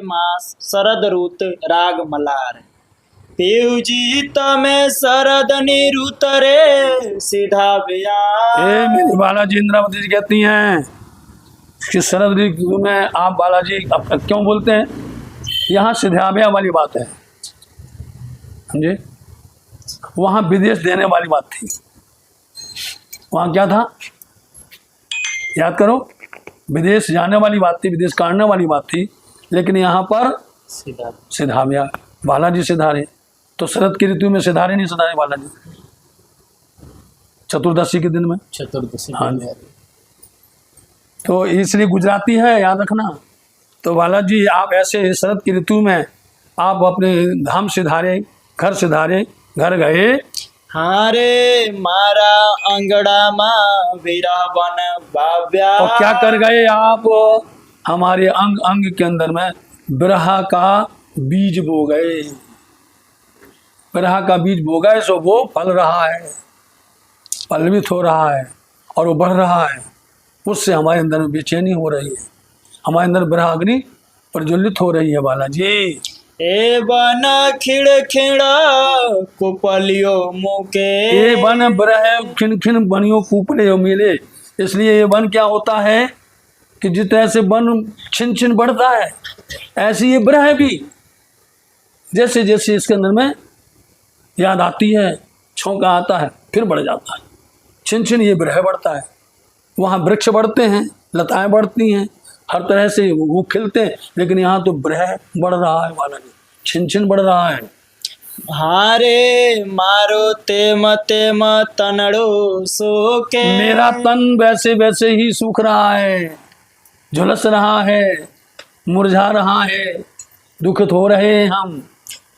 मास शरद ऋत राग मलार पीयू जी तमे शरद निरुत रे सीधा ए मेरी बालाजी इंद्रावती जी कहती हैं कि शरद ऋतु में आप बालाजी अब तक क्यों बोलते हैं? यहाँ सिद्धाव्या वाली बात है, समझे? वहाँ विदेश देने वाली बात थी। वहाँ क्या था याद करो, विदेश जाने वाली बात थी, विदेश काटने वाली बात थी। लेकिन यहाँ पर सिधाव्या बालाजी सिधारे, तो शरद की ऋतु में सिधारे नहीं सिधारे बालाजी चतुर्दशी के दिन में, चतुर्दशी हाँ जी। तो इसलिए गुजराती है, याद रखना। तो बालाजी आप ऐसे शरद की ऋतु में आप अपने धाम सिधारे, घर सिधारे, घर गए। हारे मारा अंगड़ा माँ वीरा बन बाव्या। और क्या कर गए आप? हमारे अंग अंग के अंदर में बिरहा का बीज बो गए, बिरहा का बीज बो गए। सो वो फल रहा है, पल्लवित हो रहा है और वो बढ़ रहा है। उससे हमारे अंदर में बेचैनी हो रही है, हमारे अंदर बिरहा अग्नि प्रज्वलित हो रही है बालाजी। ए बन खिड़ खिड़ा कुपलियो मुके। ये बन बिरह खिन खिन बनियो कूपले मिले। इसलिए ये वन क्या होता है कि जिस तरह से वन छिन छिन बढ़ता है, ऐसी ये बिरह भी जैसे जैसे इसके अंदर में याद आती है, छौंका आता है, फिर बढ़ जाता है। छिन छिन ये बिरह बढ़ता है। वहाँ वृक्ष बढ़ते हैं, लताएं बढ़ती हैं, हर तरह से वो खिलते हैं। लेकिन यहाँ तो बिरह बढ़ रहा है बालाजी, छिन छिन बढ़ रहा है। हारे मारो तेम तेम तनड़ो सोके। मेरा तन वैसे वैसे ही सूख रहा है, झुलस रहा है, मुरझा रहा है, दुखित हो रहे हैं हम।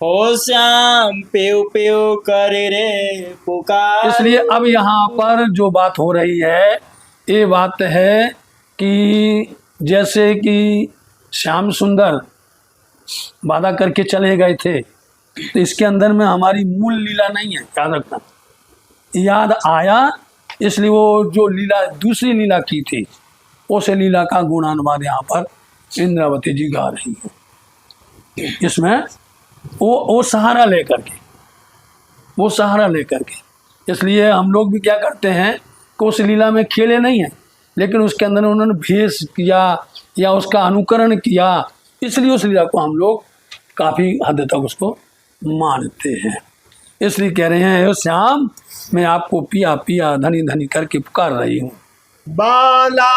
हो श्याम पेव पेव करे रे पुकार। इसलिए अब यहाँ पर जो बात हो रही है, ये बात है कि जैसे कि श्याम सुंदर वादा करके चले गए थे, तो इसके अंदर में हमारी मूल लीला नहीं है, याद रखना। याद आया इसलिए वो जो लीला दूसरी लीला की थी, उस लीला का गुणानुवाद यहाँ पर इंद्रावती जी गा रही है। इसमें वो सहारा लेकर के, वो सहारा लेकर के। इसलिए हम लोग भी क्या करते हैं कि उस लीला में खेले नहीं हैं, लेकिन उसके अंदर उन्होंने भेष किया या उसका अनुकरण किया, इसलिए उस लीला को हम लोग काफ़ी हद तक उसको मानते हैं। इसलिए कह रहे हैं श्याम मैं आपको पिया पिया धनी धनी करके पुकार रही हूँ। बाला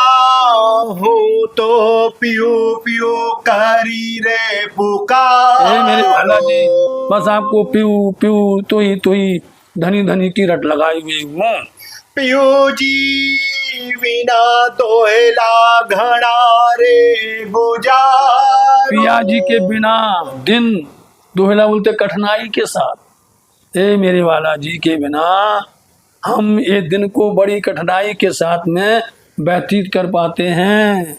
हूँ तो पियो पियो करी रे पुकार। मेरे भाला जी बस आपको पीऊ पीऊ तो ही धनी धनी की रट लगाई हुई हूँ। पियो जी बिना दोहला घड़ा रे गुजार। पिया जी के बिना दिन दोहला बोलते कठिनाई के साथ। मेरे वाला जी के बिना हम ये दिन को बड़ी कठिनाई के साथ में व्यतीत कर पाते हैं।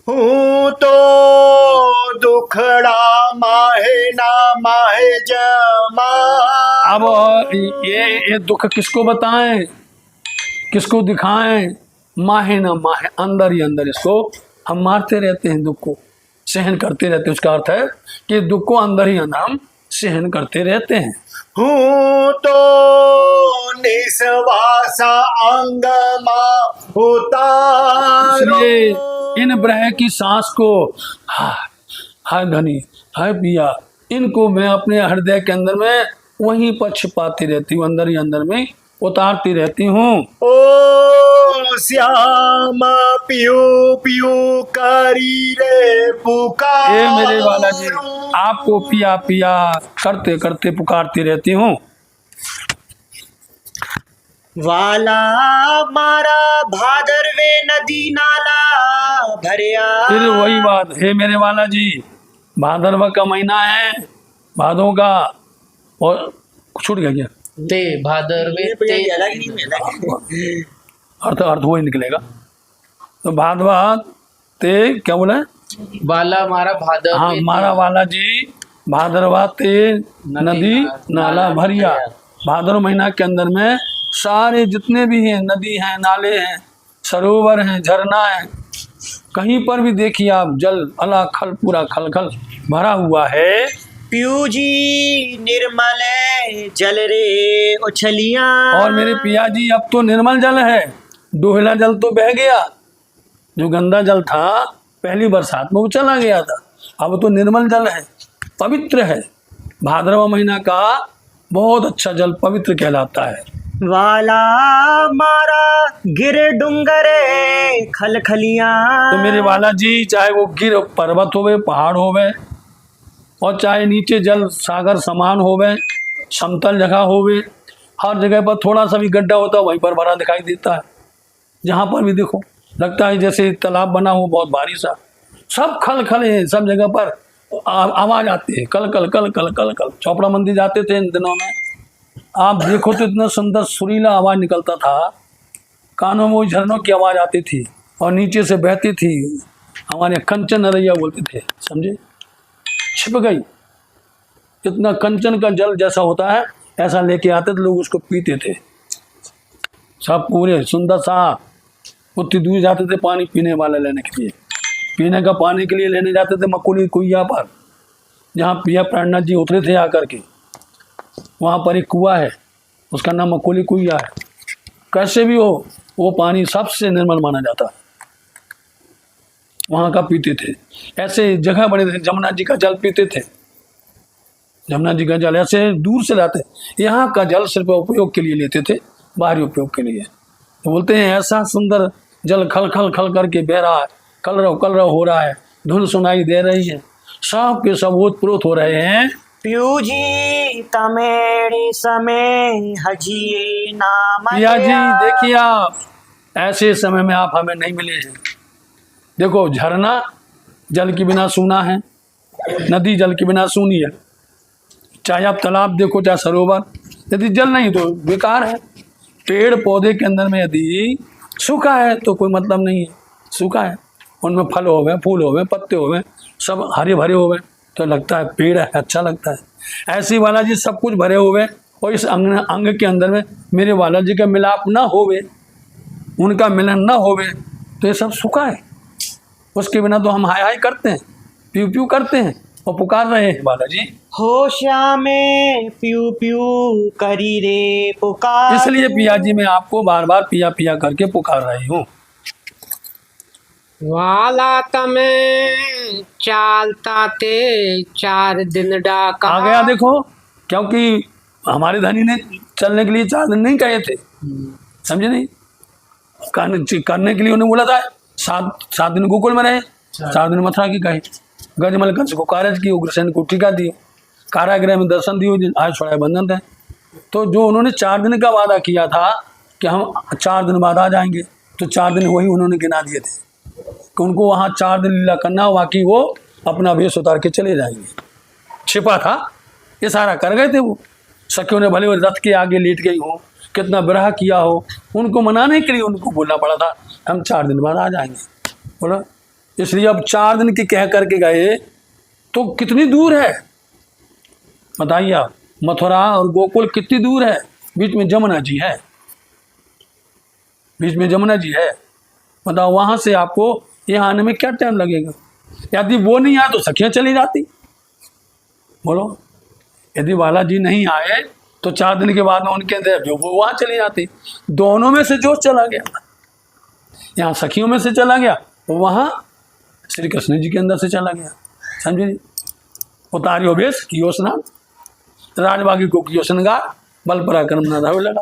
हूँ तो दुखड़ा माहे ना माहे जमा। अब ये दुख किसको बताएं, किसको दिखाएं? माहे ना माहे, अंदर ही अंदर इसको हम मारते रहते हैं, दुख को सहन करते रहते हैं। उसका अर्थ है कि दुख को अंदर ही अंदर हम सहन करते रहते हैं। हूँ तो निस्वासा अंग उतारो। इसलिए इन ब्रह की सांस को हाय धनी हाय पिया, इनको मैं अपने हृदय के अंदर में वहीं पर छिपाती रहती हूँ, अंदर ही अंदर में उतारती रहती हूँ। ओ श्याम पियो पियो करी रे पुकार। ये मेरे वाला जी आपको पिया पिया करते करते पुकारती रहती हूँ। वाला मारा भादरवे नदी नाला भरिया। फिर वही बात है मेरे वाला जी, भादरवा का महीना है, भादों का, और छूट गया क्या? ते भादरवे ते अर्थ वही निकलेगा। तो भादवा ते क्या बोला? वाला मारा भादरवे। हाँ मारा वाला जी भादरवा ते नदी नाला भरिया। भादर महीना के अंदर में सारे जितने भी हैं, नदी हैं, नाले हैं, सरोवर हैं, झरना है, कहीं पर भी देखिए आप जल अला खल पूरा खल खल भरा हुआ है। पियू जी निर्मल जल रे उछलियां। और मेरे पिया जी अब तो निर्मल जल है, दोहला जल तो बह गया, जो गंदा जल था पहली बरसात में वो चला गया था, अब तो निर्मल जल है, पवित्र है। भाद्रवा महीना का बहुत अच्छा जल पवित्र कहलाता है। वाला मारा गिर डूंगरे खलखलियां। तो मेरे वाला जी चाहे वो गिर पर्वत होवे, पहाड़ होवे, और चाहे नीचे जल सागर समान होवे, समतल जगह होवे, हर जगह पर थोड़ा सा भी गड्ढा होता है वहीं पर भरा दिखाई देता है। जहाँ पर भी देखो लगता है जैसे तालाब बना हो बहुत भारी सा, सब खल खल है, सब जगह पर आवाज आती है कल कल कल कल कल कल। चौपड़ा मंदिर जाते थे इन दिनों में, आप देखो तो इतना सुंदर सुरीला आवाज निकलता था, कानों में झरनों की आवाज आती थी और नीचे से बहती थी। हमारे कंचन नरैया बोलते थे, समझे, छिप गई। इतना कंचन का जल जैसा होता है ऐसा लेके आते थे लोग, उसको पीते थे सब पूरे सुंदर सा। उतनी दूर जाते थे पानी पीने वाला लेने के लिए, पीने का पानी के लिए लेने जाते थे मकुली कुइया पर, जहाँ पिया प्राणनाथ जी उतरे थे आकर के। वहाँ पर एक कुआं है, उसका नाम मकुली कुइया है। कैसे भी हो वो पानी सबसे निर्मल माना जाता है, वहाँ का पीते थे। ऐसे जगह बने थे, जमुना जी का जल पीते थे, जमुना जी का जल ऐसे दूर से लाते। यहाँ का जल सिर्फ उपयोग के लिए लेते थे, बाहरी उपयोग के लिए। तो बोलते हैं ऐसा सुंदर जल खल खल खल करके बह रहा है, कलरव हो रहा है, धुन सुनाई दे रही है, सब के सब ओतप्रोत हो रहे हैं। पियू जी तमेड़ी समय हजिए नाम। पिया जी देखिए आप, ऐसे समय में आप हमें नहीं मिले हैं। देखो झरना जल के बिना सूना है, नदी जल के बिना सूनी है, चाहे आप तालाब देखो चाहे सरोवर, यदि जल नहीं तो बेकार है। पेड़ पौधे के अंदर में यदि सूखा है तो कोई मतलब नहीं है, सूखा है, उनमें फल होवे, फूल होवे, पत्ते होवे, सब हरे भरे होवे तो लगता है पेड़ है, अच्छा लगता है। ऐसी वाला जी सब कुछ भरे हुए और इस अंग के अंदर में मेरे वाला जी का मिलाप ना होवे, उनका मिलन ना होवे तो ये सब सूखा है। उसके बिना तो हम हाय हाय करते हैं, प्यू प्यू करते हैं और पुकार रहे हैं बालाजी। हो श्यामे पियू पियू करी रे पुकार। इसलिए पिया जी मैं आपको बार बार पिया पिया करके पुकार रही हूँ। वाला तमे चालता ते 4 दिन डाका। आ गया देखो, क्योंकि हमारे धनी ने चलने के लिए 4 दिन नहीं कहे थे, समझे नहीं, करने के लिए उन्हें बोला था 7 दिन गोकुल में रहे, 4 दिन मथुरा की कहे। गजमल कंस को कारज की, उग्रसेन को टीका दी, कारागृह में दर्शन दिए, आज छुड़ाए बंधन थे। तो जो उन्होंने 4 दिन का वादा किया था कि हम 4 दिन बाद आ जाएंगे, तो 4 दिन वही उन्होंने गिना दिए थे कि उनको वहाँ 4 दिन लीला करना, बाकी वो अपना वेश उतार के चले जाएंगे। छिपा था, ये सारा कर गए थे वो। सखियों ने भले वो रथ के आगे लेट गई हो, कितना विरह किया हो, उनको मनाने के लिए उनको बोलना पड़ा था हम 4 दिन बाद आ जाएंगे, बोला। इसलिए अब 4 दिन की कह करके गए तो कितनी दूर है बताइए आप, मथुरा और गोकुल कितनी दूर है, बीच में जमुना जी है, बीच में जमुना जी है। बताओ वहाँ से आपको यहाँ आने में क्या टाइम लगेगा। यदि वो नहीं आए तो सखियाँ चली जाती, बोलो। यदि बालाजी नहीं आए तो 4 दिन के बाद में उनके अंदर जो वो वहाँ चली जाती। दोनों में से जो चला गया, यहाँ सखियों में से चला गया, तो वहाँ श्री कृष्ण जी के अंदर से चला गया, समझे जी। उतारियो बेश कियो स्नान, राजबागी को कियो श्रृंगार, बल पराक्रम न धावे लगा,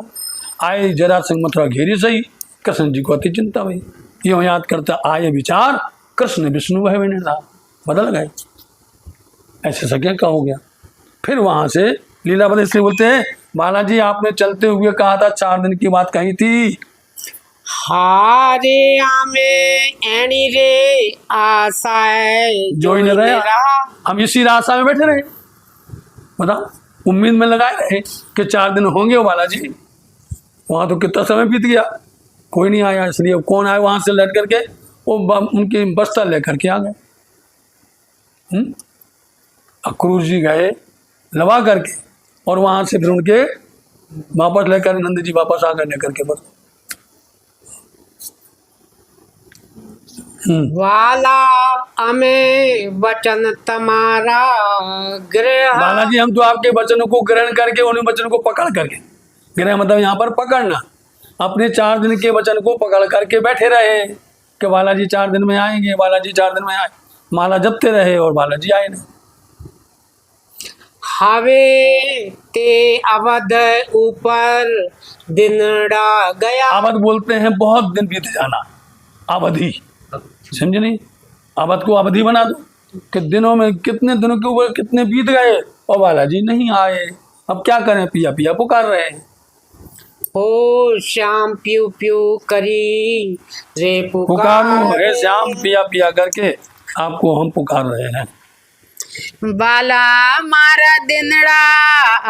आए जरा संग मथुरा घेरी सही, कृष्ण जी को अति चिंता हुई। यो याद करता आए विचार, कृष्ण विष्णु वह विनिर्धार, बदल गए। ऐसे सके का हो गया। फिर वहाँ से लीला बदल, इसलिए बोलते हैं बालाजी आपने चलते हुए कहा था 4 दिन की बात कही थी। हारे आमे एनी रे आशाए जो ही न रहा, हम इसी आशा में बैठे रहे, बताओ, उम्मीद में लगाए रहे कि 4 दिन होंगे वो बालाजी। वहाँ तो कितना समय बीत गया, कोई नहीं आया। इसलिए कौन आए वहाँ से लट करके, वो उनकी बस्ता लेकर के आ गए। अक्रूर जी गए लवा करके, और वहाँ से फिर उनके वापस लेकर नंद जी वापस आ गए लेकर के बस। वाला हमें वचन तुम्हारा ग्रह। बालाजी हम तो आपके वचनों को ग्रहण करके उन्हीं वचनों को पकड़ करके, ग्रह मतलब यहाँ पर पकड़ना, अपने 4 दिन के वचन को पकड़ करके बैठे रहे कि बालाजी 4 दिन में आएंगे, बालाजी 4 दिन में आए। माला जपते रहे और बालाजी आए नहीं। हवे ते अवध ऊपर दिनड़ा गया। अवध बोलते हैं बहुत दिन बीत जाना, अवधि, समझे नहीं? अवध को अवधि बना दो कि दिनों में कितने दिनों के ऊपर कितने बीत गए और बालाजी नहीं आए। अब क्या करें, पिया पिया पुकार रहे हैं। ओ श्याम प्यू प्यू करी रे पुकारो हे श्याम, पिया पिया करके आपको हम पुकार रहे हैं। बाला मारा दिनड़ा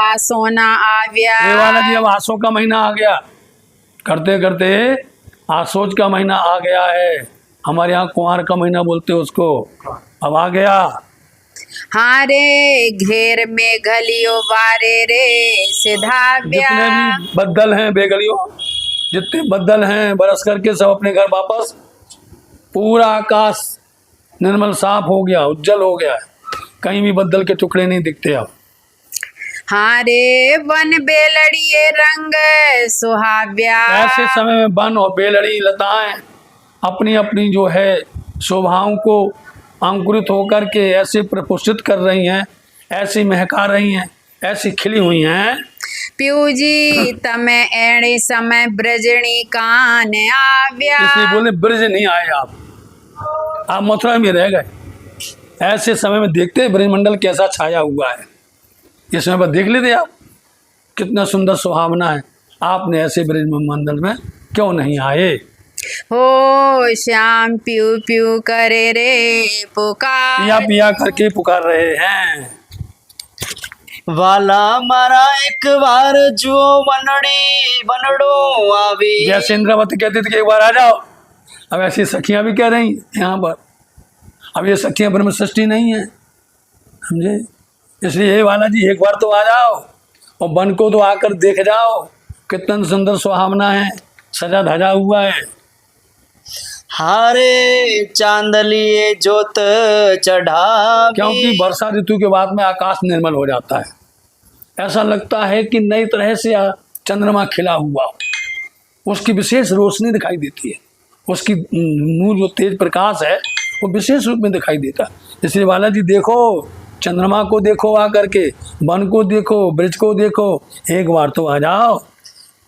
आसोना आव्या। ये बालाजी अब आसो का महीना आ गया, करते करते आसोज का महीना आ गया है। हमारे यहाँ कुंवार का महीना बोलते हैं उसको, अब आ गया। हारे घेर में घलियो बारे रे सिधाव्या। जितने भी बद्दल हैं बेगलियों, जितने बद्दल हैं बरस करके सब अपने घर वापस। पूरा आकाश निर्मल साफ हो गया, उज्जवल हो गया, कहीं भी बद्दल के टुकड़े नहीं दिखते अब। हारे वन बेलड़िए रंग सुहाव्या। ऐसे समय में वन और बेलड़ी लताएं अपनी अपनी जो है शोभाओं को अंकुरित होकर के ऐसे प्रपुष्टित कर रही हैं, ऐसी महका रही हैं, ऐसी खिली हुई हैं। प्यूजी तमे एणे समय ब्रजणी कान आव्या। इसलिए बोले ब्रज नहीं आए आप मथुरा में रह गए। ऐसे समय में देखते ब्रजमंडल कैसा छाया हुआ है, इस समय पर देख लेते आप कितना सुंदर सुहावना है। आपने ऐसे ब्रजमंडल में क्यों नहीं आए? हो श्याम प्यू प्यू करे रे पुकार। पिया पिया करके पुकार रहे हैं। वाला मारा एक बार जो बनड़ो आवे। जैसे इंद्रावती कहती थी कि एक बार आ जाओ, अब ऐसी सखियां भी कह रही यहाँ पर। अब ये सखियां ब्रह्म सृष्टि नहीं है, समझे? इसलिए हे बालाजी एक बार तो आ जाओ और वन को तो आकर देख जाओ, कितना सुंदर सुहावना है, सजा धजा हुआ है। हारे चांदलिए जोत चढ़ा। क्योंकि वर्षा ऋतु के बाद में आकाश निर्मल हो जाता है, ऐसा लगता है कि नई तरह से चंद्रमा खिला हुआ, उसकी विशेष रोशनी दिखाई देती है, उसकी नूर जो तेज प्रकाश है वो विशेष रूप में दिखाई देता है। इसलिए बालाजी देखो, चंद्रमा को देखो आकर के, वन को देखो, ब्रिज को देखो, एक बार तो आ जाओ।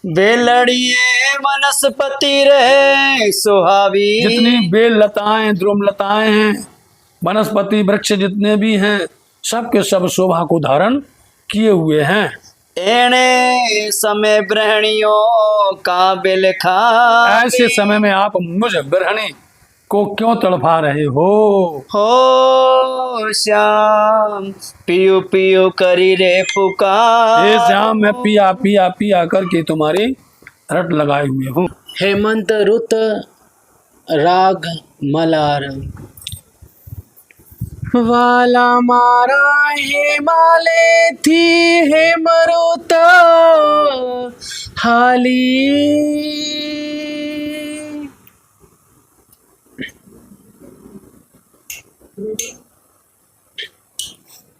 बेलड़िए वनस्पति रहे सुहावी। जितनी बेल लताएं द्रुम लताएं हैं, वनस्पति वृक्ष जितने भी हैं, सब के सब शोभा को धारण किए हुए हैं। एने समय ब्रहणियों का बिल खा। ऐसे समय में आप मुझ ब्रहणी को क्यों तड़फा रहे हो? हो श्याम पियो पियो करी रे पुकार। हे श्याम मैं पिया पिया पिया करके तुम्हारी रट लगाए हुए हूँ। हेमंत रुत राग मलार। वाला मारा हिमालय थी हेमरुत हाली।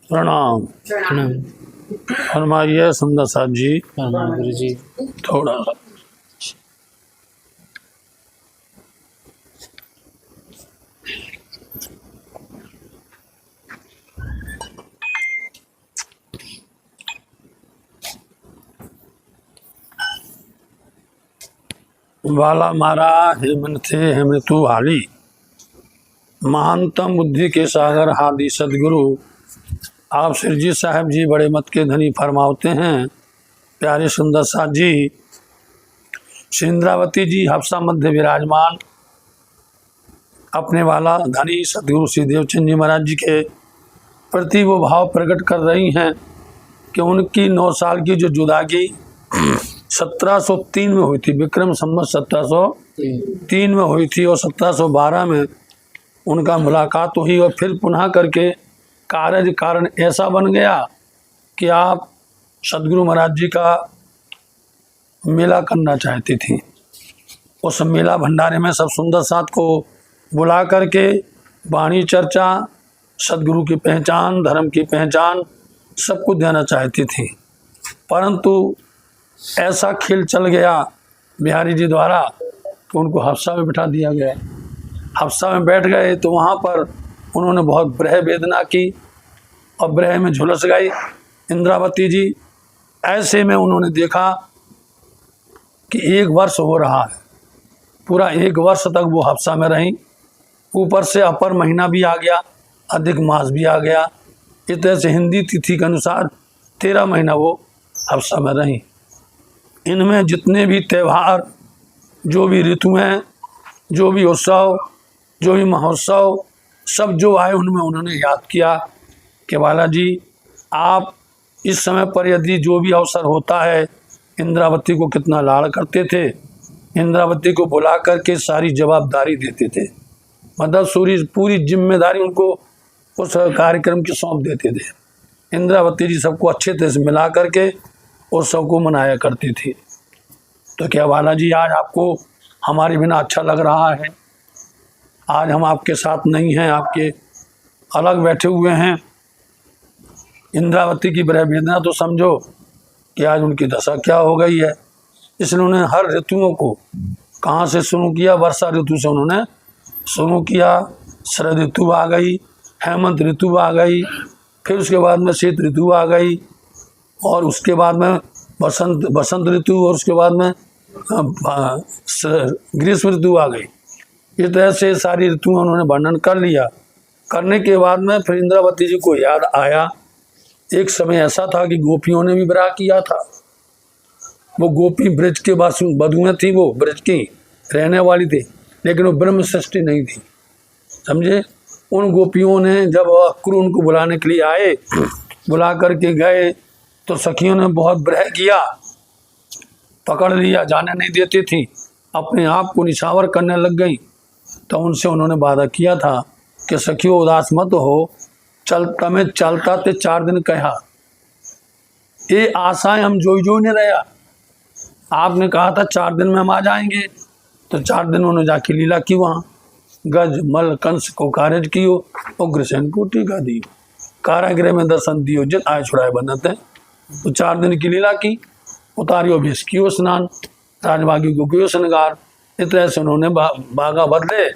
प्रणाम। फरमाइए सुंदर साहब जी। गुरु जी थोड़ा सा वाला मारा हेमन थे हेमृतु हाली। महानतम बुद्धि के सागर हादी सदगुरु आप सिरजी साहब जी बड़े मत के धनी फरमाते हैं। प्यारे सुंदर साथ जी, श्री इंद्रावती जी हफ्सा मध्य विराजमान अपने वाला धनी सदगुरु श्री देवचंद जी महाराज जी के प्रति वो भाव प्रकट कर रही हैं कि उनकी 9 साल की जो जुदागी 1703 में हुई थी, विक्रम संवत 1703 में हुई थी और 1712 में उनका मुलाकात हुई और फिर पुनः करके कार्य कारण ऐसा बन गया कि आप सदगुरु महाराज जी का मेला करना चाहती थी। उस मेला भंडारे में सब सुंदर साथ को बुला करके वाणी चर्चा, सदगुरु की पहचान, धर्म की पहचान सब कुछ देना चाहती थी। परंतु ऐसा खेल चल गया बिहारी जी द्वारा कि उनको हफ्सा में बिठा दिया गया। हफ्सा में बैठ गए तो वहाँ पर उन्होंने बहुत ब्रह वेदना की और ब्रह में झुलस गई इंद्रावती जी। ऐसे में उन्होंने देखा कि 1 वर्ष हो रहा है, पूरा 1 वर्ष तक वो हफ्सा में रहीं। ऊपर से अपर महीना भी आ गया, अधिक मास भी आ गया। इस तरह से हिंदी तिथि के अनुसार 13 महीना वो हफ्सा में रहीं। इनमें जितने भी त्यौहार, जो भी ऋतुएँ, जो भी उत्सव, जो भी महोत्सव, सब जो आए उनमें उन्होंने याद किया कि बालाजी आप इस समय पर यदि जो भी अवसर होता है, इंद्रावती को कितना लाड़ करते थे, इंद्रावती को बुला करके सारी जवाबदारी देते थे, मतलब पूरी जिम्मेदारी उनको उस कार्यक्रम की सौंप देते थे। इंद्रावती जी सबको अच्छे तरह से मिला करके उस सबको मनाया करती थी। तो क्या बालाजी आज आपको हमारे बिना अच्छा लग रहा है? आज हम आपके साथ नहीं हैं, आपके अलग बैठे हुए हैं। इंद्रावती की ब्रह वेदना तो समझो कि आज उनकी दशा क्या हो गई है। इसलिए उन्होंने हर ऋतुओं को कहाँ से शुरू किया? वर्षा ऋतु से उन्होंने शुरू किया। शरद ऋतु आ गई, हेमंत ऋतु आ गई, फिर उसके बाद में शीत ऋतु आ गई, और उसके बाद में बसंत ऋतु, और उसके बाद में ग्रीष्म ऋतु आ गई। इस तरह से सारी ऋतुओं उन्होंने वर्णन कर लिया। करने के बाद में फिर इंद्रावती जी को याद आया, एक समय ऐसा था कि गोपियों ने भी विवाह किया था। वो गोपी ब्रज के बधुएं थी, वो ब्रज की रहने वाली थी, लेकिन वो ब्रह्म सृष्टि नहीं थी, समझे। उन गोपियों ने जब अक्रूर उनको बुलाने के लिए आए, बुला करके गए तो सखियों ने बहुत ब्रह किया, पकड़ लिया, जाने नहीं देती थी, अपने आप को निछावर करने लग गई। तो उनसे उन्होंने वादा किया था कि सखियों उदास मत हो, तमें चलता ते 4 दिन कहा, ये आशाएं हम जो नहीं रहा। आपने कहा था 4 दिन में हम आ जाएंगे, तो 4 दिन उन्होंने जाके लीला की, वहाँ गज मल कंस को कार्य कियो, उग्रसेन को टीका दियो, कारागृह में दर्शन दियो, जिन आय छुड़ाए बनते हैं। तो 4 दिन की लीला की, उतारियो भेष कियो स्नान, राजभागी को कियो श्रृंगार। इस तरह से उन्होंने बागा बदले,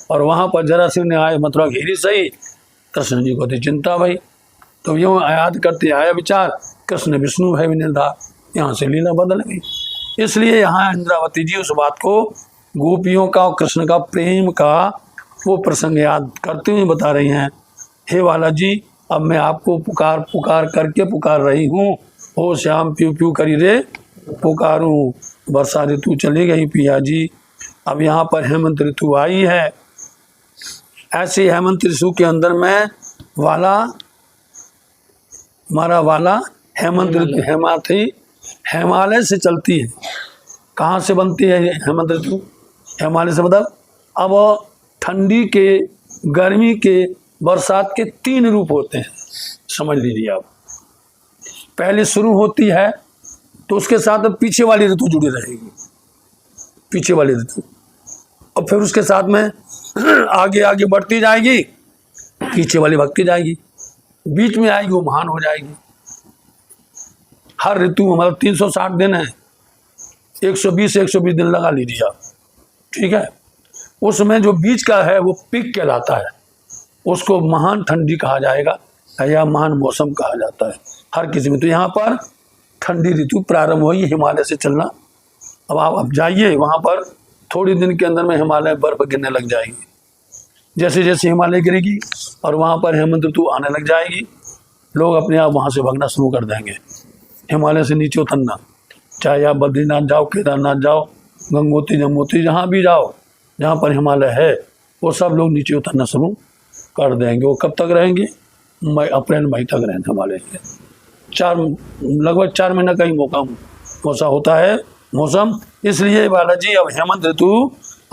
और वहाँ पर जरासंध ने आए मथुरा घेरी सही, कृष्ण जी को थी चिंता भाई। तो यूँ याद करते आया विचार, कृष्ण विष्णु है निर्धार, यहाँ से लीला बदल गई। इसलिए यहाँ इंद्रावती जी उस बात को, गोपियों का और कृष्ण का प्रेम का वो प्रसंग याद करते हुए बता रही हैं, हे बालाजी अब मैं आपको पुकार करके पुकार रही हूँ, हो श्याम प्यू प्यू करी रे पुकारूँ। वर्षा ऋतु चली गई पिया जी, अब यहाँ पर हेमंत ऋतु आई है। ऐसे हेमंत ऋतु के अंदर में वाला हेमंत ऋतु, हिमालय से चलती है। कहाँ से बनती है हेमंत ऋतु? हिमालय से, मतलब अब ठंडी के, गर्मी के, बरसात के 3 रूप होते हैं, समझ लीजिए आप। पहले शुरू होती है तो उसके साथ पीछे वाली ऋतु जुड़ी रहेगी, पीछे वाली ऋतु, और फिर उसके साथ में आगे आगे बढ़ती जाएगी, पीछे वाली भक्ति जाएगी, बीच में आएगी वो महान हो जाएगी। हर ऋतु मतलब 360 दिन है, 120 दिन लगा लीजिए आप, ठीक है। उसमें जो बीच का है वो पिक कहलाता है, उसको महान ठंडी कहा जाएगा या महान मौसम कहा जाता है हर किसी में। तो यहाँ पर ठंडी ऋतु प्रारंभ हुई हिमालय से चलना। अब आप जाइए वहाँ पर, थोड़ी दिन के अंदर में हिमालय बर्फ गिरने लग जाएगी। जैसे जैसे हिमालय गिरेगी और वहाँ पर हेमंत ऋतु आने लग जाएगी, लोग अपने आप वहाँ से भागना शुरू कर देंगे, हिमालय से नीचे उतरना। चाहे आप बद्रीनाथ जाओ, केदारनाथ जाओ, गंगोत्री जमुनोत्री, जहाँ भी जाओ जहाँ पर हिमालय है, वो सब लोग नीचे उतरना शुरू कर देंगे। वो कब तक रहेंगे? अप्रैल मई तक रहेंगे हिमालय के। लगभग 4 महीने का ही मौसम होता है मौसम। इसलिए बालाजी अब हेमंत ऋतु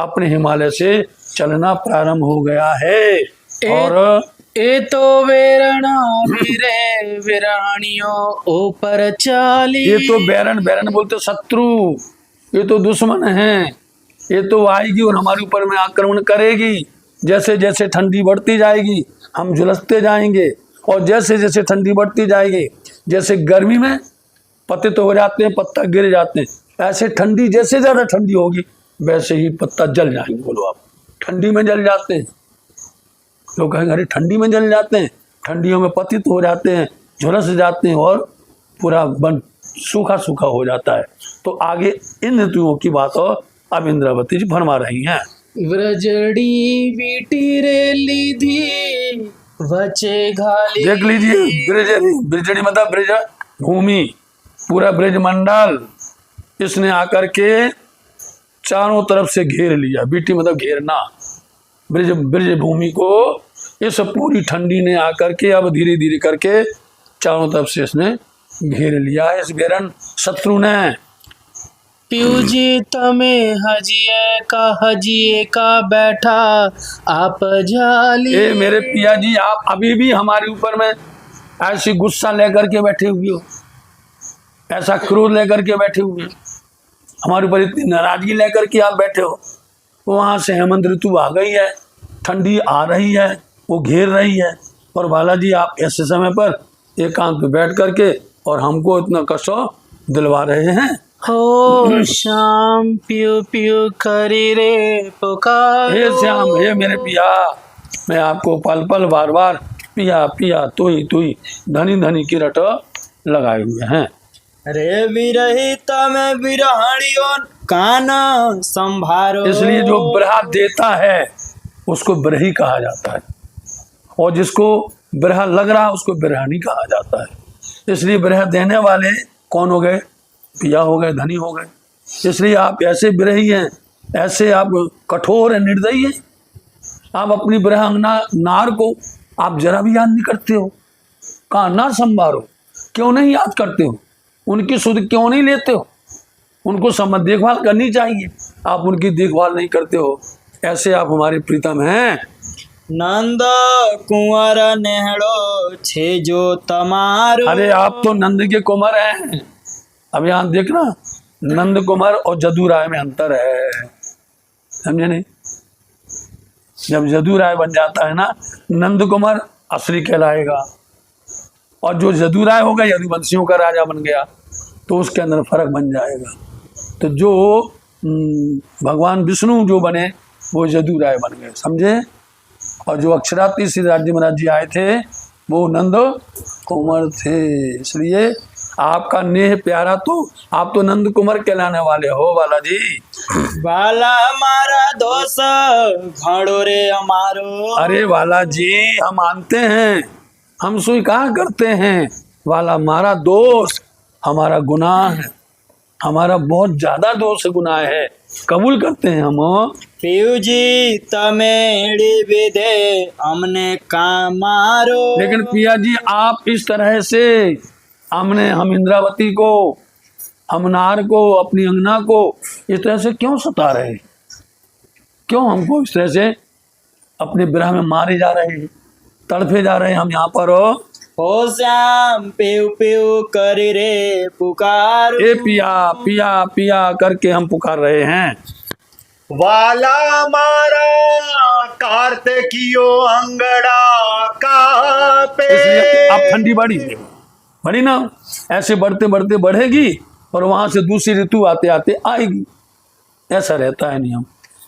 अपने हिमालय से चलना प्रारंभ हो गया है। और ए तो वेरणा वीरे विरानियों ऊपर चाली, ये तो बैरन बोलते शत्रु, ये तो दुश्मन है, ये तो आएगी और हमारे ऊपर में आक्रमण करेगी। जैसे जैसे ठंडी बढ़ती जाएगी हम झुलसते जाएंगे, और जैसे जैसे ठंडी बढ़ती जाएगी, जैसे गर्मी में पत्ते तो हो जाते हैं, पत्ता गिर जाते हैं, ऐसे ठंडी जैसे ज़्यादा ठंडी होगी वैसे ही पत्ता जल जाएंगे। बोलो आप, ठंडी में जल जाते हैं। लोग कहेंगे अरे ठंडी में जल जाते हैं, ठंडियों में पतित हो जाते हैं, झुलस जाते हैं और पूरा वन सूखा सूखा हो जाता है। तो आगे इन ऋतुओं की बात और अब इंद्रावती जी फरमा रही हैं। व्रजड़ी बीटी रे लीधी वचे घाली। देख लीजिए, ब्रजड़ी मतलब ब्रज भूमि, पूरा ब्रज मंडल इसने आकर के चारों तरफ से घेर लिया। बीटी मतलब घेरना, ब्रज भूमि को इस पूरी ठंडी ने आकर के अब धीरे धीरे करके चारों तरफ से इसने घेर लिया। इस घेरन शत्रु ने। प्यूजी तमे हजिए का बैठा आप झाली। ए मेरे पिया जी, आप अभी भी हमारे ऊपर में ऐसी गुस्सा लेकर के बैठे हुए हो, ऐसा क्रोध लेकर के बैठे हुए हो, हमारे ऊपर इतनी नाराजगी लेकर के आप बैठे हो। वहाँ से हेमंत ऋतु आ गई है, ठंडी आ रही है, वो घेर रही है, और बालाजी आप ऐसे समय पर एकांत पे बैठ करके और हमको इतना कष्ट दिलवा रहे हैं। हो श्याम पियो पियो करी रे पुकार। हे श्याम, हे मेरे पिया, मैं आपको पल पल बार बार पिया पिया तू ही धनी धनी की रट लगाए हुए हैं। रे विरहित में विरहणियों कान संभारो। इसलिए जो बिरहा देता है उसको बिरही कहा जाता है, और जिसको बिरहा लग रहा है उसको बिरहानी कहा जाता है। इसलिए बिरहा देने वाले कौन हो गए? पिया हो गए, धनी हो गए। इसलिए आप ऐसे बिरही हैं, ऐसे आप कठोर हैं, निर्दयी हैं। आप अपनी बिरहांगना नार को आप जरा भी याद नहीं करते हो। कहाँ ना संभारो, क्यों नहीं याद करते हो? उनकी सुध क्यों नहीं लेते हो? उनको समझ देखभाल करनी चाहिए, आप उनकी देखभाल नहीं करते हो। ऐसे आप हमारे प्रीतम हैं। नंद कुंवर नेहड़ो छे जो तमारो। अरे आप तो नंद के कुंवर हैं। अब यहाँ देखना, नंद कुमार और जदू राय में अंतर है, समझे नहीं? जब जदू राय बन जाता है ना, नंद कुमार असली कहलाएगा, और जो जदू राय होगा यदुवंशियों का राजा बन गया तो उसके अंदर फर्क बन जाएगा। तो जो भगवान विष्णु जो बने वो जदू राय बन गए, समझे? और जो अक्षराती श्री राज्य महाराज जी आए थे वो नंद कुमार थे। इसलिए आपका नेह प्यारा, तो आप तो नंद कुमार कहलाने वाले हो बालाजी। बाला हमारा दोष घड़ो रे हमारो। अरे बालाजी, हम मानते हैं, हम स्वीकार करते हैं, वाला हमारा दोष, हमारा गुनाह है, हमारा बहुत ज्यादा दोष गुनाह है, कबूल करते हैं हम। पीयू जी तमेड़ी विदे हमने काम मारो। लेकिन पिया जी आप इस तरह से हम इंद्रावती को, हम नार को, अपनी अंगना को इस तरह से क्यों सता रहे हैं? क्यों हमको इस तरह से अपने विरह में मारे जा रहे हैं, तड़फे जा रहे हैं हम यहाँ पर? हो श्याम पीयू पीयू करी रे पुकार। ए पिया पिया पिया करके हम पुकार रहे हैं। वाला मारा कार्तिकियो अंगड़ा का पे। इसलिए अब ठंडी बढ़ी ना, ऐसे बढ़ते बढ़ते बढ़ेगी और वहां से दूसरी ऋतु आते आते आएगी। ऐसा रहता है नियम।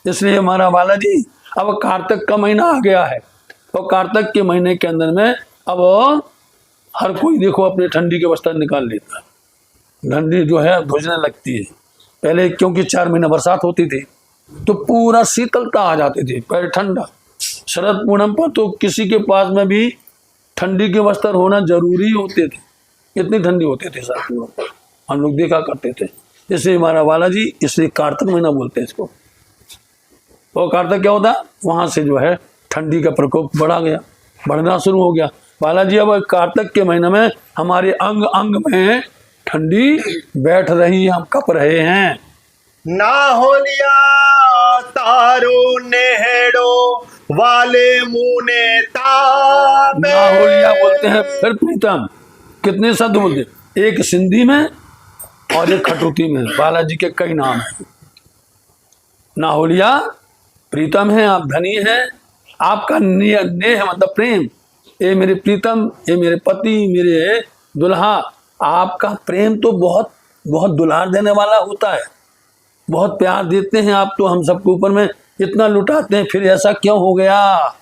इसलिए हमारा बालाजी अब कार्तिक का महीना आ गया है, तो कार्तिक के महीने के अंदर में अब हर कोई देखो अपने ठंडी के वस्त्र निकाल लेता है। ठंडी जो है भुजने लगती है। पहले क्योंकि 4 महीने बरसात होती थी तो पूरा शीतलता आ जाती थी, पहले ठंडा। शरद पूनम पर तो किसी के पास में भी ठंडी के वस्त्र होना जरूरी होते थे, इतनी ठंडी होती थी शरद पूनम पर, हम लोग देखा करते थे। इसलिए हमारा बालाजी, इसलिए कार्तिक महीना बोलते हैं इसको। और कार्तिक क्या होता, वहां से जो है ठंडी का प्रकोप बढ़ना शुरू हो गया। बालाजी अब कार्तिक के महीने में हमारे अंग अंग में ठंडी बैठ रही है, हम कप रहे हैं। ना हो लिया तारो नेहड़ो वाले मुने ताबे। ना हो लिया बोलते हैं फिर प्रीतम। कितने शब्द बोलते, एक सिंधी में और एक खटुती में। बालाजी के कई नाम हैं। ना हो लिया प्रीतम है, आप धनी हैं, आपका नेह मतलब प्रेम, ये मेरे प्रीतम, ये मेरे पति, मेरे दुल्हा, आपका प्रेम तो बहुत बहुत दुलार देने वाला होता है, बहुत प्यार देते हैं आप, तो हम सबके ऊपर में इतना लुटाते हैं, फिर ऐसा क्यों हो गया?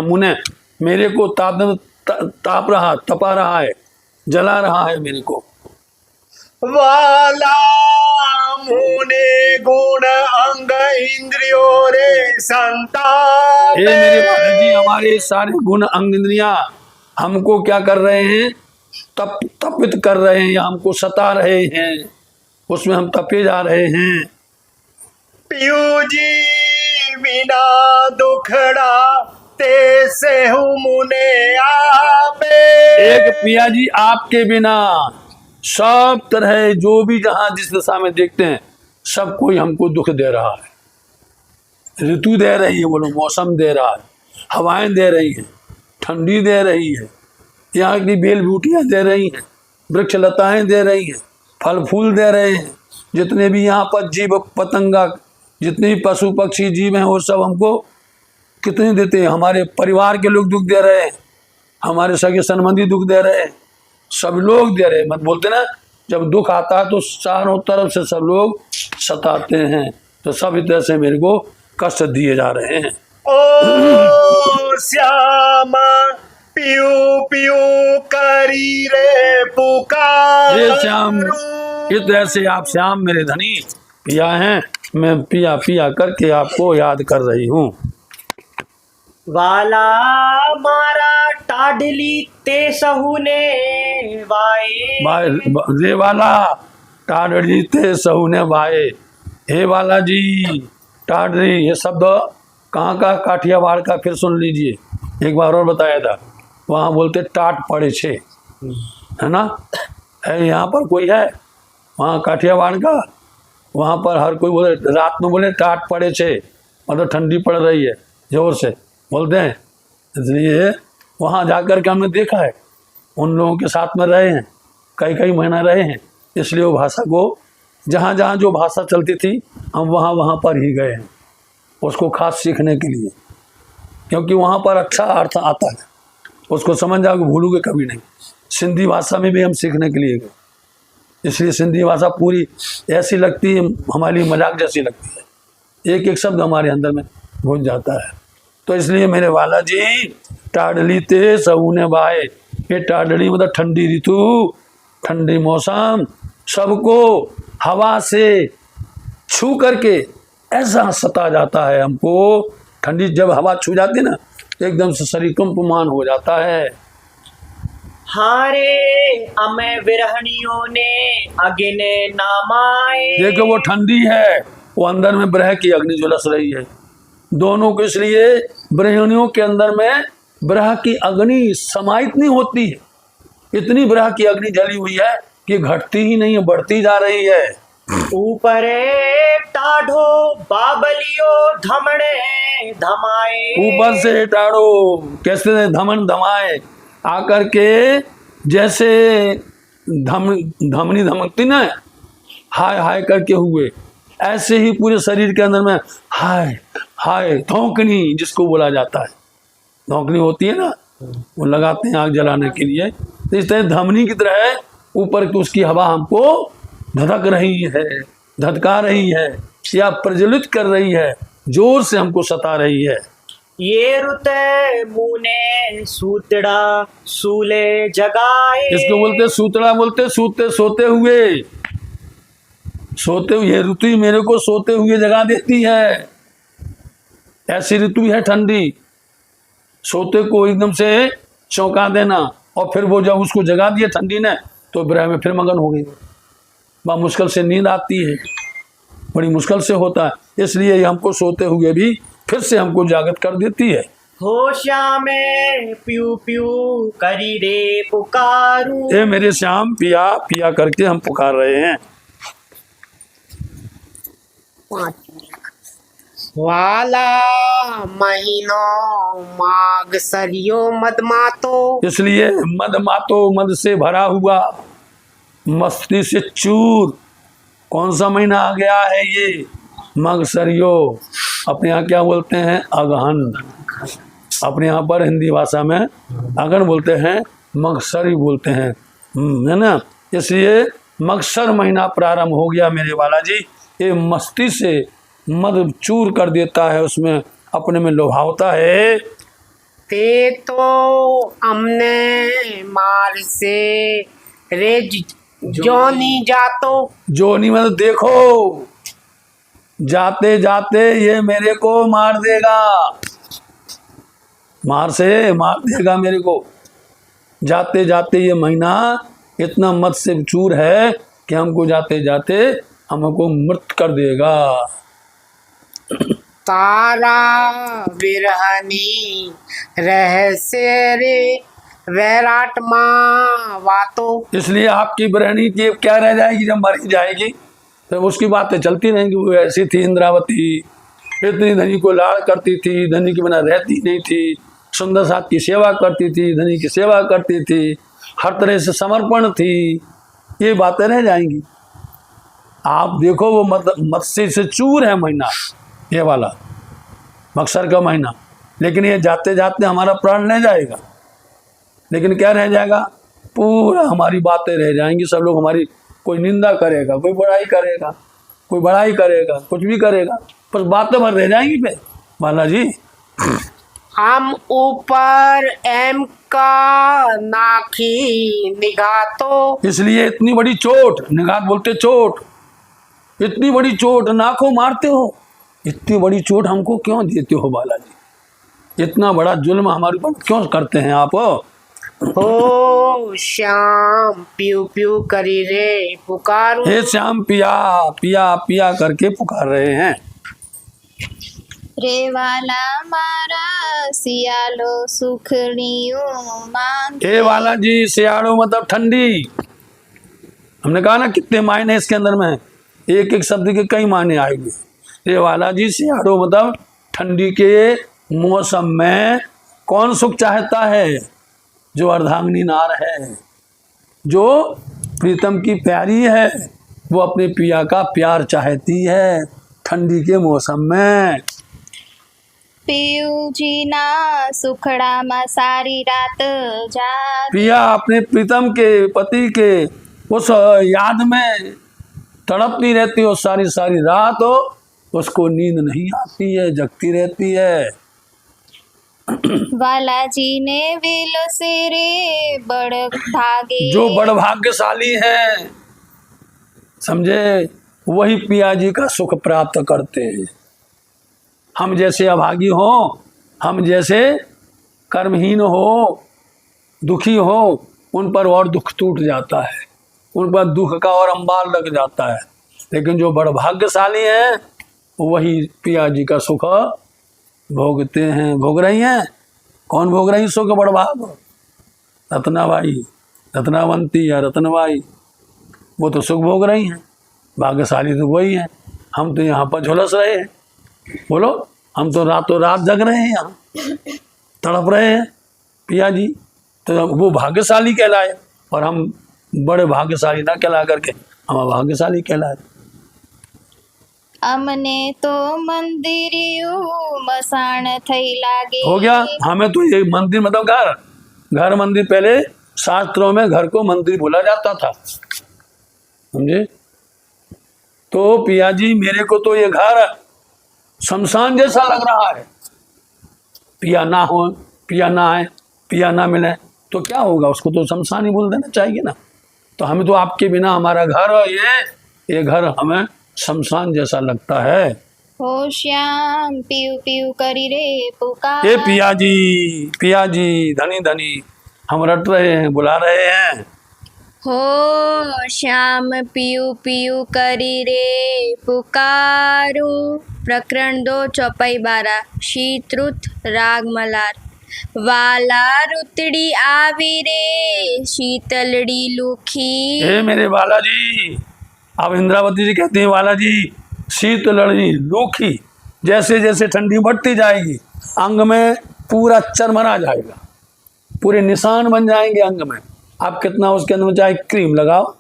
मुने मेरे को ताप रहा, तपा रहा है, जला रहा है मेरे को। वाला मुने गुण अंग इंद्रियों रे संताप। हे मेरे बाबा जी, हमारे सारे गुण अंग इंद्रियां हमको क्या कर रहे हैं? तपित कर रहे हैं, या हमको सता रहे हैं, उसमें हम तपे जा रहे हैं। पियू जी बिना दुखड़ा ते से हूँ मुने आपे। एक पिया जी आपके बिना सब तरह जो भी जहां जिस दिशा में देखते हैं सब कोई हमको दुख दे रहा है। ऋतु दे रही है, बोलो मौसम दे रहा है, हवाएं दे रही हैं, ठंडी दे रही है, यहाँ की बेल बूटियाँ दे रही हैं, वृक्ष लताएं दे रही हैं, फल फूल दे रहे हैं, जितने भी यहाँ पर जीव पतंगा, जितने भी पशु पक्षी जीव हैं वो सब हमको कितने देते हैं। हमारे परिवार के लोग दुख दे रहे हैं, हमारे सगे संबंधी दुख दे रहे हैं, सब लोग दे रहे हैं। मत बोलते ना, जब दुख आता है तो चारों तरफ से सब लोग सताते हैं, तो सब इस तरह से मेरे को कष्ट दिए जा रहे हैं। ओ श्यामा पियू पियू करी रे पुकार। ये श्याम, इस तरह से आप श्याम मेरे धनी पिया हैं, मैं पिया पिया करके आपको याद कर रही हूँ। वाला मारा टाडली ते सहुने वाए। रे वाला टाडली ते सहुने वाए। हे वाला जी, टाडली ये शब्द कहाँ का? काठियावाड़ का। फिर सुन लीजिए, एक बार और बताया था, वहाँ बोलते टाट पड़े छे, है ना? है यहाँ पर कोई है वहाँ काठियावाड़ का? वहाँ पर हर कोई बोले, रात में बोले टाट पड़े छे, मतलब ठंडी पड़ रही है, जोर से बोलते हैं। इसलिए वहाँ जाकर के हमने देखा है, उन लोगों के साथ में रहे हैं, कई कई महीना रहे हैं, इसलिए वो भाषा को जहाँ जहाँ जो भाषा चलती थी हम वहाँ वहाँ पर ही गए हैं, उसको खास सीखने के लिए, क्योंकि वहाँ पर अच्छा अर्थ आता है, उसको समझ जाओगे, भूलोगे कभी नहीं। सिंधी भाषा में भी हम सीखने के लिए गए, इसलिए सिंधी भाषा पूरी ऐसी लगती है, हमारी मजाक जैसी लगती है, एक एक शब्द हमारे अंदर में घुस जाता है। तो इसलिए मेरे वाला जी, टाडली ते सहुने बाए, ये टाडली मतलब ठंडी ऋतु, ठंडी मौसम, सबको हवा से छू करके ऐसा सता जाता है हमको। ठंडी जब हवा छू जाती ना, एकदम से शरीर कंपमान हो जाता है। हारे अमे विरहणियों ने अगिने नामाए। देखो वो ठंडी है, वो अंदर में ब्रह की अग्नि झुलस रही है, दोनों को, इसलिए ब्रह्मणियों के अंदर में ब्रह की अग्नि समाहित नहीं होती है। इतनी ब्रह की अग्नि जली हुई है कि घटती ही नहीं है, बढ़ती जा रही है। ऊपर टाढ़ो बाबलियो धमणे धमाए। ऊपर से टाढ़ो कैसे धमन धमाए आकर के, जैसे धमनी धमकती ना, हाय हाय करके हुए, ऐसे ही पूरे शरीर के अंदर में हाय हाय धौंकनी, जिसको बोला जाता है, धौंकनी होती है ना, वो लगाते हैं आग जलाने के लिए। तो इस तरह धमनी की तरह ऊपर की उसकी हवा हमको धधक रही है, धधका रही है, या प्रज्वलित कर रही है, जोर से हमको सता रही है। ये रुते मुने सूतड़ा सूले जगाए। इसको बोलते सूतड़ा, बोलते सूते, सोते हुए, सोते हुए ऋतु मेरे को सोते हुए जगा देती है। ऐसी ऋतु है ठंडी, सोते को एकदम से चौंका देना, और फिर वो जब उसको जगा दिया ठंडी ने, तो ब्रह में फिर मगन हो गई। बड़ा मुश्किल से नींद आती है, बड़ी मुश्किल से होता है, इसलिए ये हमको सोते हुए भी फिर से हमको जागृत कर देती है। हो श्यामे प्यू प्यू करी रे पुकारू। ये मेरे श्याम पिया पिया करके हम पुकार रहे हैं। वाला महीनो माघ सरियो मदमातो। इसलिए मद मातो, मद से भरा हुआ, मस्ती से चूर। कौन सा महीना आ गया है ये? मगसरियो, अपने यहाँ क्या बोलते हैं? अगहन। अपने यहाँ पर हिंदी भाषा में अगहन बोलते हैं, मगसरी बोलते हैं, है ना। इसलिए मगसर महीना प्रारंभ हो गया मेरे बालाजी। ये मस्ती से मद चूर कर देता है, उसमें अपने में लुभावता है। ते तो हमने मार से रे जोनी जातो। जोनी में तो देखो, जाते जाते ये मेरे को मार देगा, मार से मार देगा मेरे को। जाते जाते ये महीना इतना मत से चूर है कि हमको जाते जाते हमको मृत कर देगा। तारा विरहनी रहस्य रे वैराट माँ वातो। इसलिए आपकी बरहनी की क्या रह जाएगी जब मर ही जाएगी, तो उसकी बातें चलती रहेंगी। वो ऐसी थी इंद्रावती, इतनी धनी को लाड़ करती थी, धनी के बिना रहती नहीं थी, सुंदर साथ की सेवा करती थी, धनी की सेवा करती थी, हर तरह से समर्पण थी। ये बातें रह जाएंगी। आप देखो वो मत्स्य से चूर है महीना, ये वाला मक्सर का महीना, लेकिन ये जाते जाते हमारा प्राण ले जाएगा। लेकिन क्या रह जाएगा? पूरा हमारी बातें रह जाएंगी। सब लोग हमारी, कोई निंदा करेगा, कोई बड़ाई करेगा, कोई बड़ाई करेगा, कुछ भी करेगा, पर बातें भर रह जाएंगी पे बालाजी। हम ऊपर एम का नाखी निगातो। इसलिए इतनी बड़ी चोट, निगात बोलते चोट, इतनी बड़ी चोट नाखों मारते हो, इतनी बड़ी चोट हमको क्यों देते हो बालाजी? इतना बड़ा जुल्म हमारे ऊपर क्यों करते हैं आप? हो श्याम पियू पियू करी रे पुकारो। हे श्याम पिया पिया पिया करके पुकार रहे हैं। रे वाला मारा सियालो सुखनियो मांग। हे वाला जी, सियाड़ो मतलब ठंडी। हमने कहा ना कितने मायने इसके अंदर में, एक एक शब्द के कई मायने आएंगे। हे वाला जी, सियाड़ो मतलब ठंडी के मौसम में कौन सुख चाहता है? जो अर्धांगिनी नार है, जो प्रीतम की प्यारी है, वो अपने पिया का प्यार चाहती है ठंडी के मौसम में। पियू जी ना सुखड़ा मा सारी रात जा। पिया अपने प्रीतम के, पति के उस याद में तड़पती रहती हो, सारी सारी रात हो, उसको नींद नहीं आती है, जगती रहती है। वाला जी ने विलो से रे बड़ भागे। जो बड़ भाग्यशाली है, समझे, वही पिया जी का सुख प्राप्त करते हैं। हम जैसे अभागी हो, हम जैसे कर्महीन हो, दुखी हो, उन पर और दुख टूट जाता है, उन पर दुख का और अंबार लग जाता है। लेकिन जो बड़ भाग्यशाली हैं, वही पिया जी का सुख भोगते हैं, भोग रही हैं। कौन भोग रही सुख? बड़ भाग रत्नाबाई, रत्नावंती या रत्नबाई, वो तो सुख भोग रही हैं। भाग्यशाली तो वही हैं। हम तो यहाँ पर झुलस रहे हैं। बोलो, हम तो रातों रात जग रहे हैं, यहाँ तड़प रहे हैं पिया जी। तो वो भाग्यशाली कहलाए, और हम बड़े भाग्यशाली ना कहला करके हम अभाग्यशाली कहलाए। अमने तो मंदिरियो मसाण थई लागे। हो गया। हमें तो ये मंदिर मतलब घर, घर मंदिर, पहले शास्त्रों में घर को मंदिर बोला जाता था, समझे। तो पिया जी, मेरे को तो ये घर शमशान जैसा लग रहा है। पिया ना हो, पिया ना आए, पिया ना मिले तो क्या होगा? उसको तो शमशान ही बोल देना चाहिए ना। तो हमें तो आपके बिना हमारा घर, ये घर हमें शमशान जैसा लगता है। हो श्याम पियू पियू करी रे पुकार। ये पिया जी, धनी धनी, हम रट रहे हैं, बुला रहे हैं। हो श्याम पियू पियू करी रे पुकारू। प्रकरण 2 चौपाई 12 शीतरुत राग मलार। वाला रुतड़ी आवी रे शीतलड़ी लूखी। हे मेरे बालाजी, अब इंद्रावती जी कहती हैं, वाला जी शीतलड़ी लूखी, जैसे जैसे ठंडी बढ़ती जाएगी अंग में पूरा चरमरा जाएगा, पूरे निशान बन जाएंगे अंग में। आप कितना उसके अंदर चाहे क्रीम लगाओ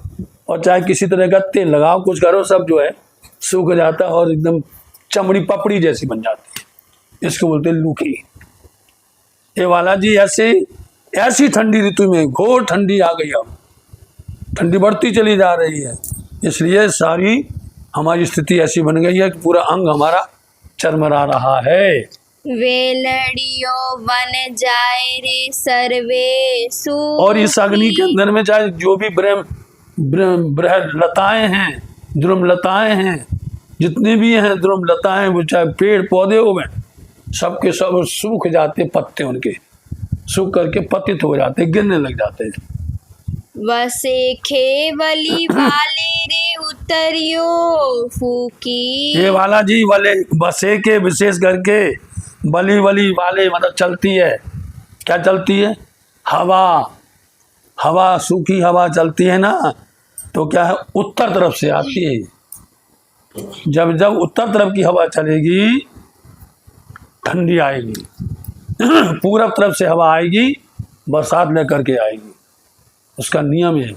और चाहे किसी तरह का तेल लगाओ, कुछ करो, सब जो है सूख जाता है और एकदम चमड़ी पपड़ी जैसी बन जाती है, इसको बोलते हैं लूकी। ये वाला जी ऐसी ठंडी ऋतु में घोर ठंडी आ गई, अब ठंडी बढ़ती चली जा रही है, इसलिए सारी हमारी स्थिति ऐसी बन गई है कि पूरा अंग हमारा चरमरा रहा है। वेलड़ियो बन जाए रे सर्वे सू। और इस अग्नि के अंदर में चाहे जो भी बृहद लताएं हैं, द्रुम लताएं हैं, जितने भी हैं द्रुम लताएं, वो चाहे पेड़ पौधे हो गए, सबके सब सूख जाते, पत्ते उनके सूख करके पतित हो जाते, गिरने लग जाते हैं। वसे खेवली वाले रे उतरियो फूकी। ये वाला जी वाले बसे के विशेष करके बली वली वाले मतलब चलती है, क्या चलती है? हवा सूखी हवा चलती है ना, तो क्या है उत्तर तरफ से आती है। जब उत्तर तरफ की हवा चलेगी ठंडी आएगी, पूरब तरफ से हवा आएगी बरसात लेकर के आएगी, उसका नियम है।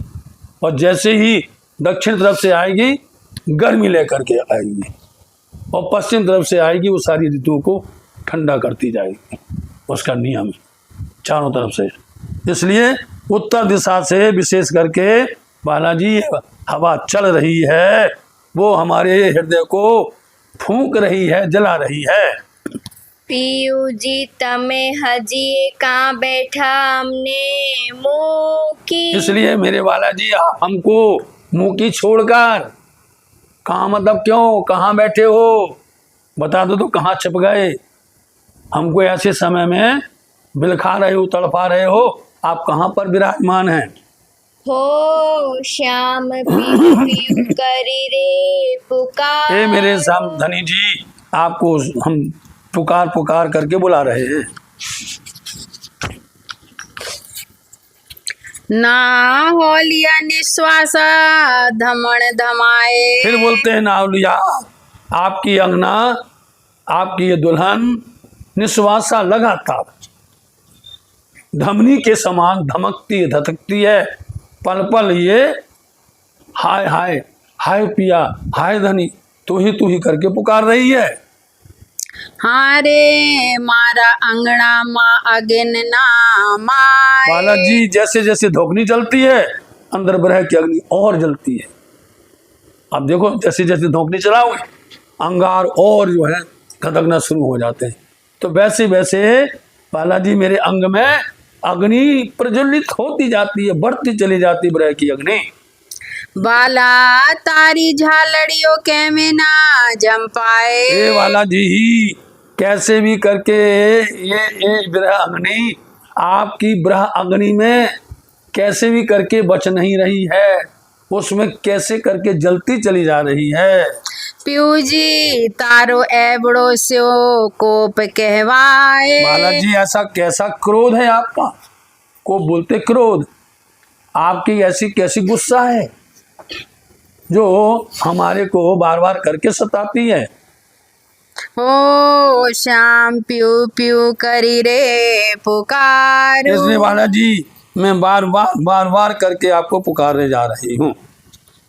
और जैसे ही दक्षिण तरफ से आएगी गर्मी लेकर के आएगी, और पश्चिम तरफ से आएगी वो सारी ऋतुओं को ठंडा करती जाएगी, उसका नियम है चारों तरफ से। इसलिए उत्तर दिशा से विशेष करके बालाजी हवा चल रही है, वो हमारे हृदय को फूंक रही है, जला रही है। पीयू जी तमे हजी कहाँ बैठा हमने मुँह की। इसलिए मेरे वाला जी आप हमको मुंह की छोड़कर कहाँ, मतलब क्यों, कहाँ बैठे हो, बता दो तो कहाँ छिप गए। हमको ऐसे समय में बिलखा रहे हो, तड़पा रहे हो, आप कहाँ पर विराजमान हैं? हो श्याम पीयू पीयू करी रे पुकार। ए मेरे श्याम धनी जी, आपको हम पुकार पुकार करके बुला रहे हैं। ना हो लिया निश्वास धमण धमाए। फिर बोलते हैं ना लिया आपकी अंगना, आपकी ये दुल्हन निश्वासा लगातार धमनी के समान धमकती है, धधकती है, पल पल ये हाय हाय हाय पिया, हाय धनी, तू ही करके पुकार रही है। हाँ रे मारा अंगना माँ अगिन ना माए। बालाजी जैसे जैसे धोखनी जलती है, अंदर ब्रह की अग्नि और जलती है। अब देखो जैसे जैसे धोखनी चलाओगे अंगार और जो है धधकना शुरू हो जाते हैं। तो वैसे वैसे बालाजी मेरे अंग में अग्नि प्रज्वलित होती जाती है, बढ़ती चली जाती ब्रह की अग्नि। बाला तारी झालड़ियों के में ना जम पाए। ये वाला जी ही कैसे भी करके ये ब्रह अग्नि, आपकी ब्रह अग्नि में कैसे भी करके बच नहीं रही है, उसमें कैसे करके जलती चली जा रही है। पीयू जी तारो एबड़ो स्यो कोप कहवाए। बालाजी ऐसा कैसा क्रोध है आपका, को बोलते क्रोध, आपकी ऐसी कैसी गुस्सा है जो हमारे को बार बार करके सताती है। हो श्याम पीयू पीयू करी रे पुकार। इसलिए बालाजी मैं बार बार करके आपको पुकारने जा रही हूँ।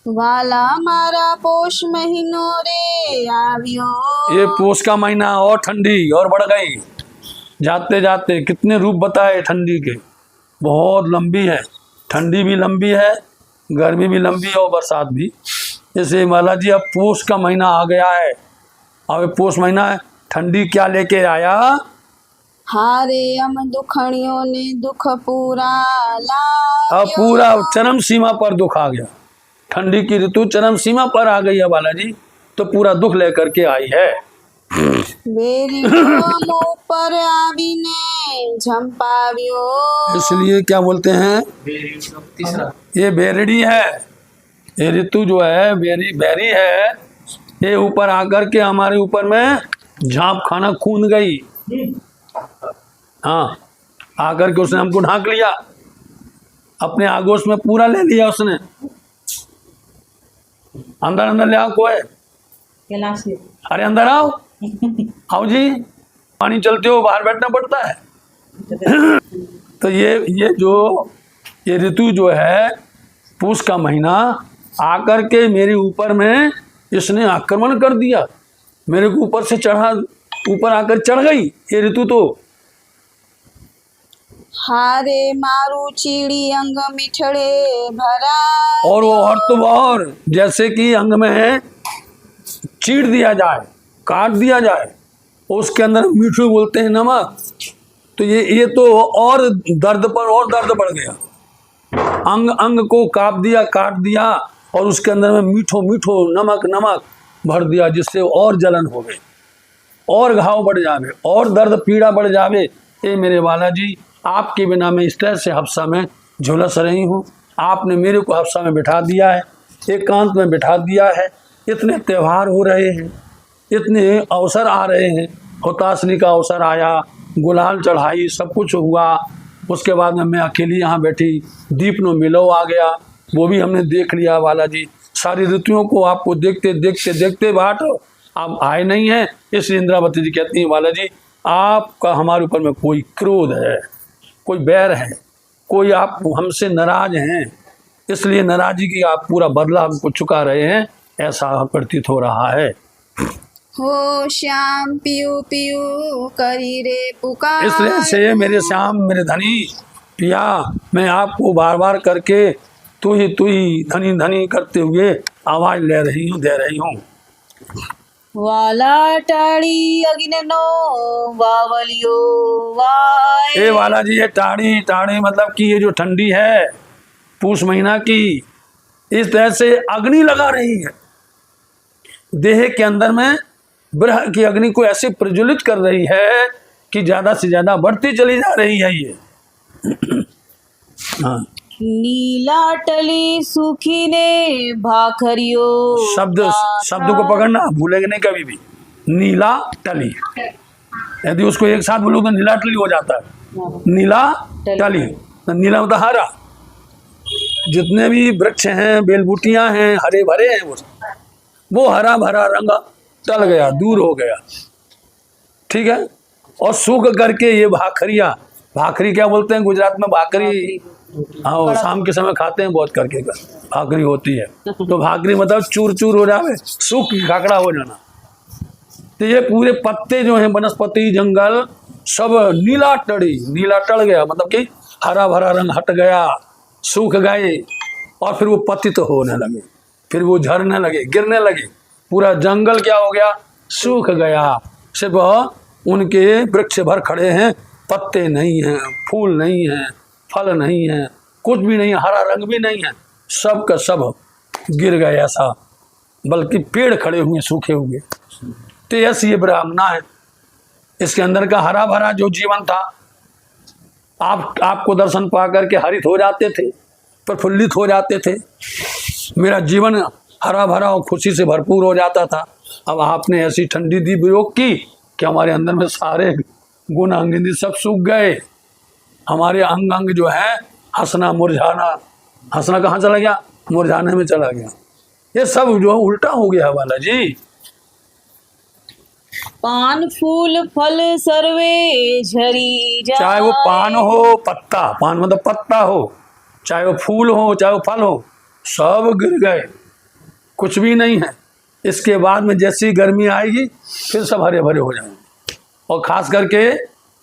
वाला मारा पोष महीनो रे आवियो। ये पोष का महीना और ठंडी और बढ़ गई, जाते जाते कितने रूप बताए ठंडी के, बहुत लंबी है, ठंडी भी लंबी है, गर्मी भी लंबी है और बरसात भी। जैसे माला जी अब पोष का महीना आ गया है, अब पोष महीना है, ठंडी क्या लेके आया? हारे हम दुखड़ियों ने दुख पूरा ला। अब पूरा चरम सीमा पर दुख आ गया, ठंडी की ऋतु चरम सीमा पर आ गई है बालाजी, तो पूरा दुख लेकर के आई है। मेरी ऊपर आवी ने झंपावियो। इसलिए क्या बोलते हैं, ये बेरड़ी है, ये ऋतु जो है बेरी है, ये ऊपर आकर के हमारे ऊपर में झांप खाना खून गई। हाँ, आकर के उसने हमको ढांक लिया, अपने आगोश में पूरा ले लिया उसने। अंदर ले आओ, कोई अरे अंदर आओ, आओ जी, पानी चलते हो बाहर बैठना पड़ता है। तो ये ऋतु जो है पूष का महीना आकर के मेरे ऊपर में इसने आक्रमण कर दिया, मेरे को ऊपर से चढ़ा, ऊपर आकर चढ़ गई ये ऋतु तो। हारे मारू चीड़ी अंग मिठड़े भरा। और वो और तो और जैसे कि अंग में है चीड़ दिया जाए, काट दिया जाए, उसके अंदर मीठू बोलते हैं नमक। तो ये तो और दर्द पर और दर्द बढ़ गया। अंग अंग को काट दिया, काट दिया, और उसके अंदर में मीठो मीठो नमक नमक भर दिया, जिससे और जलन हो गई, और घाव बढ़ जावे, और दर्द पीड़ा बढ़ जावे। ये मेरे बालाजी, आपके बिना मैं इस तरह से हफ्सा में झुलस रही हूँ। आपने मेरे को हफ्सा में बिठा दिया है, एकांत में बिठा दिया है। इतने त्यौहार हो रहे हैं, इतने अवसर आ रहे हैं। हुताशनी का अवसर आया, गुलाल चढ़ाई, सब कुछ हुआ। उसके बाद में मैं अकेली यहाँ बैठी, दीपनो मिलो आ गया, वो भी हमने देख लिया बालाजी। सारी ऋतुओं को आपको देखते देखते देखते बाट आप आए नहीं हैं। इसलिए इंद्रावती जी कहती हैं, बालाजी आपका हमारे ऊपर में कोई क्रोध है, कोई बैर है, कोई आप हमसे नाराज हैं, इसलिए नाराजी की आप पूरा बदला हमको चुका रहे हैं, ऐसा प्रतीत हो रहा है। हो श्याम पियू पियू करी रे पुकार। इसलिए से मेरे श्याम, मेरे धनी पिया, मैं आपको बार बार करके तू ही धनी धनी करते हुए आवाज ले रही हूँ, दे रही हूँ। वाला टाड़ी अग्नो वावलियो वाय। ए वाला जी, ये टाड़ी टाड़ी मतलब कि ये जो ठंडी है पूस महीना की, इस तरह से अग्नि लगा रही है देह के अंदर में। ब्रह की अग्नि को ऐसे प्रज्वलित कर रही है कि ज्यादा से ज्यादा बढ़ती चली जा रही है ये। हाँ, नीला टली सुखी ने भाखरियो। शब्द को पकड़ना, भूलेगा नहीं कभी भी। नीला टली, यदि उसको एक साथ बोलो तो नीला टली हो जाता है। नीला टली, नीला मतलब हरा। जितने भी वृक्ष हैं, बेलबूटियां हैं, हरे भरे हैं, वो हरा भरा रंग टल गया, दूर हो गया, ठीक है। और सूख करके ये भाखरिया, भाखरी क्या बोलते हैं गुजरात में? भाकरी। हाँ, वो शाम के समय खाते हैं बहुत करके, भाकरी होती है। तो भाकरी मतलब चूर चूर हो जावे, सूख खाकड़ा हो जाना। तो ये पूरे पत्ते जो हैं, वनस्पति जंगल सब नीला टल गया, मतलब कि हरा भरा रंग हट गया, सूख गए, और फिर वो पतित होने लगे, फिर वो झरने लगे, गिरने लगे। पूरा जंगल क्या हो गया? सूख गया। सिर्फ उनके वृक्ष भर खड़े हैं, पत्ते नहीं हैं, फूल नहीं हैं, फल नहीं है, कुछ भी नहीं, हरा रंग भी नहीं है, सब का सब गिर गए ऐसा, बल्कि पेड़ खड़े हुए सूखे हुए। तो ऐसी ये ब्राह्मणा है, इसके अंदर का हरा भरा जो जीवन था, आपको दर्शन पा करके हरित हो जाते थे, प्रफुल्लित हो जाते थे, मेरा जीवन हरा भरा और खुशी से भरपूर हो जाता था। अब आपने ऐसी ठंडी दी वियोग की कि हमारे अंदर में सारे गुण अंगिंदी सब सूख गए। हमारे अंग अंग जो है हंसना मुरझाना, हंसना कहाँ चला गया? मुरझाने में चला गया। ये सब जो उल्टा हो गया वाला जी। पान फूल फल सर्वे झरी जाए। चाहे वो पान हो, पत्ता, पान मतलब पत्ता हो, चाहे वो फूल हो, चाहे वो फल हो, सब गिर गए, कुछ भी नहीं है। इसके बाद में जैसी गर्मी आएगी फिर सब हरे भरे हो जाएंगे। और खास करके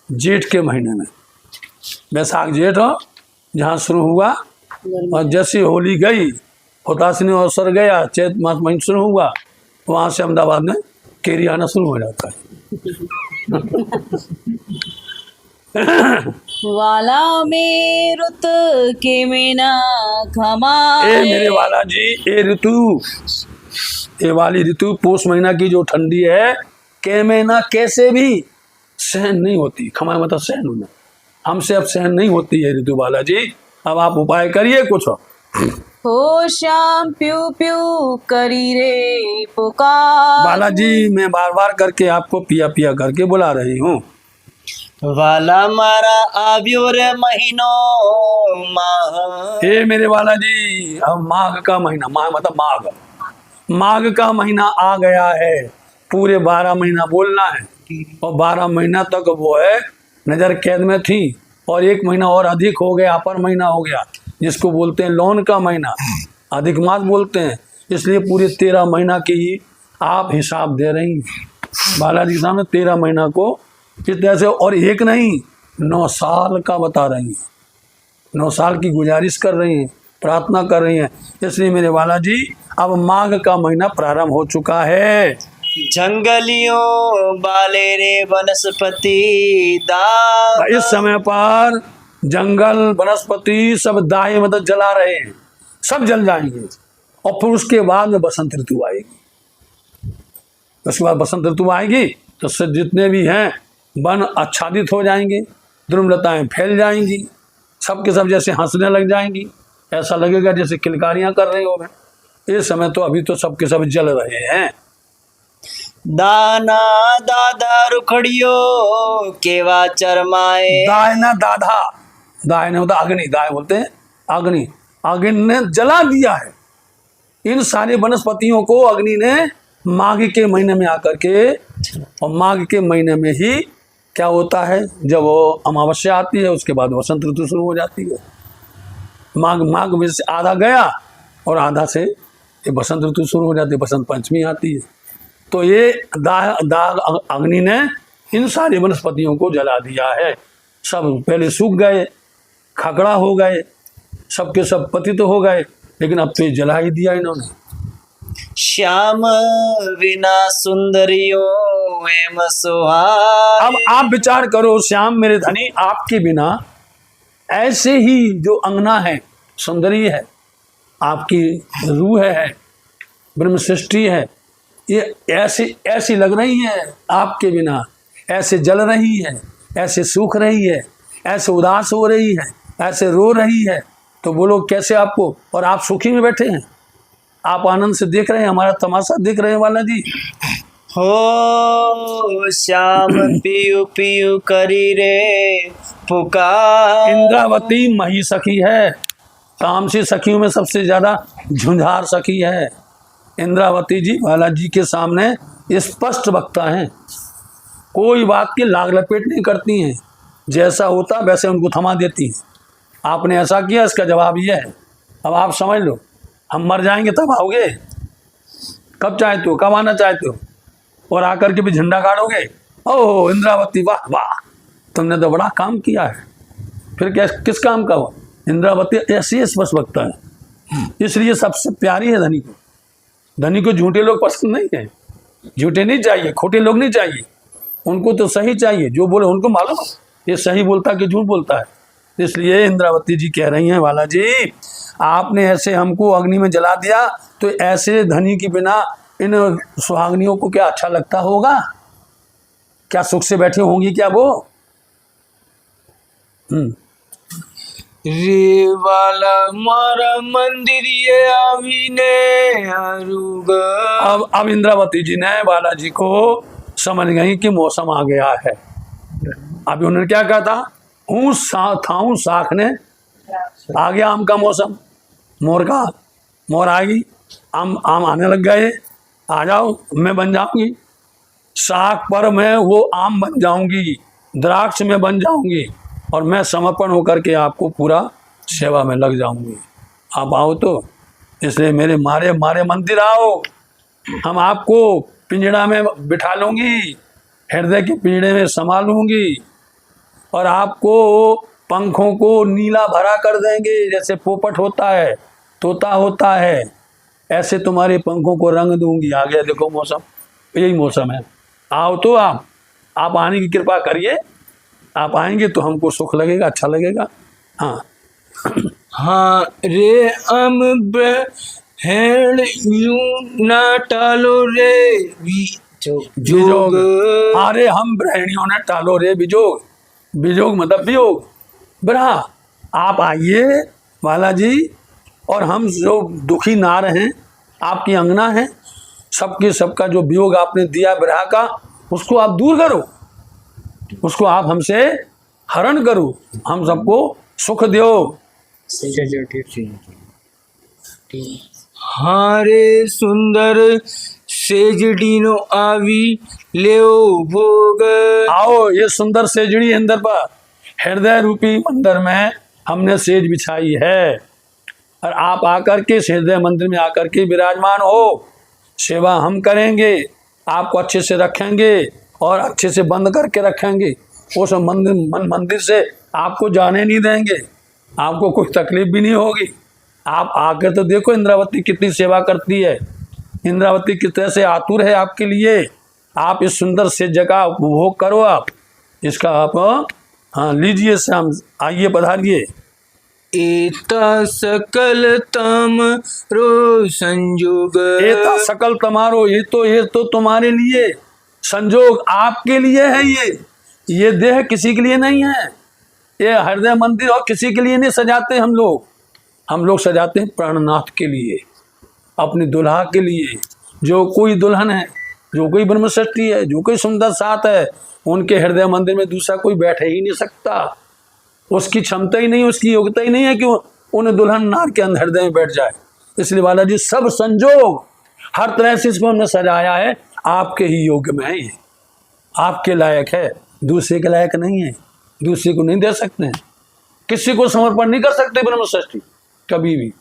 जेठ के महीने में, बैसाख जेठ हो जहाँ शुरू हुआ, और जैसी होली गई, हुताशनी अवसर गया, चैत मास महीना शुरू हुआ, वहाँ से अहमदाबाद में केरी आना शुरू हो जाता है। वाला में रुत के मेना खमा। ए मेरे वाला जी, ए ऋतु, ये वाली ऋतु पोष महीना की जो ठंडी है, के महीना कैसे भी सहन नहीं होती। खमा मतलब सहन होना, हमसे अब सहन नहीं होती है ऋतु वाला जी। अब आप उपाय करिए कुछ। हो श्याम प्यू प्यू करी रे पुकार। बालाजी, मैं बार बार करके आपको पिया पिया करके बुला रही हूँ। वाला मारा आव्यो रे महीनो माह। हे मेरे वाला जी, अब माघ का महीना, माघ मतलब माघ, माघ का महीना आ गया है। पूरे 12 महीना बोलना है, और 12 महीना तक वो है नजर कैद में थी, और 1 महीना और अधिक हो गया, अपर महीना हो गया, जिसको बोलते हैं लौन का महीना, अधिक मास बोलते हैं। इसलिए पूरे 13 महीना की आप हिसाब दे रही हैं। बालाजी के सामने 13 महीना को इस तरह से, और एक नहीं 9 साल का बता रही हैं, 9 साल की गुजारिश कर रही हैं, प्रार्थना कर रही हैं। इसलिए मेरे बालाजी अब माघ का महीना प्रारंभ हो चुका है। जंगलियों बाले रे वनस्पति दाग। इस समय पर जंगल वनस्पति सब दाहे मतलब जला रहे हैं, सब जल जाएंगे। और फिर उसके बाद में बसंत ऋतु आएगी। उसके बाद बसंत ऋतु आएगी तो सब जितने भी हैं वन आच्छादित हो जाएंगे, द्रुमलताएं फैल जाएंगी, सबके सब जैसे हंसने लग जाएंगी, ऐसा लगेगा जैसे किलकारियां कर रहे हो। इस समय तो अभी तो सबके सब जल रहे हैं। दाना दादा रुखड़ियो केवा चरमाए। दायना दाधा, दायना होता अग्नि, दाय बोलते हैं अग्नि। अग्नि ने जला दिया है इन सारे वनस्पतियों को। अग्नि ने माघ के महीने में आकर के, और माघ के महीने में ही क्या होता है, जब वो अमावस्या आती है उसके बाद वसंत ऋतु शुरू हो जाती है। माघ में से आधा गया और आधा से ये बसंत ऋतु शुरू हो जाती है, बसंत पंचमी आती है। तो ये दाग अग्नि ने इन सारी वनस्पतियों को जला दिया है। सब पहले सूख गए, खकड़ा हो गए, सबके सब पतित हो गए, लेकिन अब तो ये जला ही दिया इन्होंने। श्याम बिना सुंदरियों एम सुहाए। अब आप विचार करो श्याम मेरे धनी, आपके बिना ऐसे ही जो अंगना है, सुंदरी है, आपकी रूह है, ब्रह्म सृष्टि है, ये ऐसी लग रही है आपके बिना, ऐसे जल रही है, ऐसे सूख रही है, ऐसे उदास हो रही है, ऐसे रो रही है। तो बोलो कैसे आपको, और आप सुखी में बैठे हैं, आप आनंद से देख रहे हैं, हमारा तमाशा देख रहे हैं बालाजी। हो श्याम पियू पियू करी रे पुकार। इंद्रावती मही सखी है, तामसी सखियों में सबसे ज्यादा झुंझार सखी है। इंद्रावती जी बालाजी के सामने स्पष्ट वक्ता हैं, कोई बात की लाग लपेट नहीं करती हैं, जैसा होता वैसे उनको थमा देती हैं। आपने ऐसा किया, इसका जवाब ये है। अब आप समझ लो, हम मर जाएंगे तब आओगे, कब चाहते हो, कब आना चाहते हो, और आकर के भी झंडा गाड़ोगे। ओह इंद्रावती वाह वाह, तुमने तो बड़ा काम किया है। फिर क्या, किस काम का हो? इंद्रावती ऐसी स्पष्ट वक्ता है, इसलिए सबसे प्यारी है धनी को। धनी को झूठे लोग पसंद नहीं है, झूठे नहीं चाहिए, खोटे लोग नहीं चाहिए, उनको तो सही चाहिए। जो बोले उनको मालूम ये सही बोलता कि झूठ बोलता है। इसलिए इंद्रावती जी कह रही हैं, बालाजी आपने ऐसे हमको अग्नि में जला दिया, तो ऐसे धनी के बिना इन सुहागनियों को क्या अच्छा लगता होगा? क्या सुख से बैठी होंगी क्या वो? रे वाला मारा मंदिर ये आवी ने अरुग। अब इंद्रावती जी ने बालाजी को समझ गई कि मौसम आ गया है। अभी उन्होंने क्या कहा था, हूँ साख ने, आ गया आम का मौसम, मोर आएगी, आम आने लग गए, आ जाओ मैं बन जाऊंगी साख पर, मैं वो आम बन जाऊंगी, द्राक्ष में बन जाऊंगी, और मैं समर्पण होकर के आपको पूरा सेवा में लग जाऊंगी। आप आओ तो, इसलिए मेरे मारे मंदिर आओ, हम आपको पिंजड़ा में बिठा लूंगी, हृदय के पिंजड़े में संभालूंगी, और आपको पंखों को नीला भरा कर देंगे, जैसे पोपट होता है, तोता होता है, ऐसे तुम्हारे पंखों को रंग दूंगी। आ गया देखो मौसम, यही मौसम है। आओ तो आप आने की कृपा करिए, आप आएंगे तो हमको सुख लगेगा, अच्छा लगेगा। हाँ हाँ रे हेण यूं ना टालो रे बिजोग, अरे हम ब्रहणियों ने टालो रे बिजोग, बिजोग मतलब वियोग। ब्रहा आप आइए बालाजी, और हम जो दुखी नार हैं, आपकी अंगना है, सबके सबका जो वियोग आपने दिया ब्रहा का, उसको आप दूर करो, उसको आप हमसे हरण करो, हम सबको सुख दो। हारे सुंदर सेजडीनो आवी लेओ भोग। आओ ये सुंदर सेजड़ी अंदर पर, हृदय रूपी मंदिर में हमने सेज बिछाई है, और आप आकर के हृदय मंदिर में आकर के विराजमान हो, सेवा हम करेंगे, आपको अच्छे से रखेंगे और अच्छे से बंद करके रखेंगे। उस मंदिर से आपको जाने नहीं देंगे, आपको कोई तकलीफ भी नहीं होगी। आप आकर तो देखो इंद्रावती कितनी सेवा करती है, इंद्रावती किस तरह से आतुर है आपके लिए। आप इस सुंदर से जगह उपभोग करो, आप इसका आप हाँ लीजिए श्याम, आइए पधारिए। एता सकल तम रो संयोग, एता सकल तमारो, ये तो तुम्हारे लिए संजोग, आपके लिए है। ये देह किसी के लिए नहीं है, ये हृदय मंदिर और किसी के लिए नहीं सजाते हम लोग सजाते हैं प्राणनाथ के लिए, अपनी दुल्हा के लिए। जो कोई दुल्हन है, जो कोई ब्रह्मषष्ठी है, जो कोई सुंदर साथ है, उनके हृदय मंदिर में दूसरा कोई बैठ ही नहीं सकता। उसकी क्षमता ही नहीं, उसकी योग्यता ही नहीं है कि उन दुल्हन नार के अंदर हृदय में बैठ जाए। इसलिए बालाजी सब संजोग हर तरह से इसको हमने सजाया है, आपके ही योग्य में है, ये आपके लायक है, दूसरे के लायक नहीं है। दूसरे को नहीं दे सकते हैं, किसी को समर्पण नहीं कर सकते ब्रह्मषष्ठी कभी भी।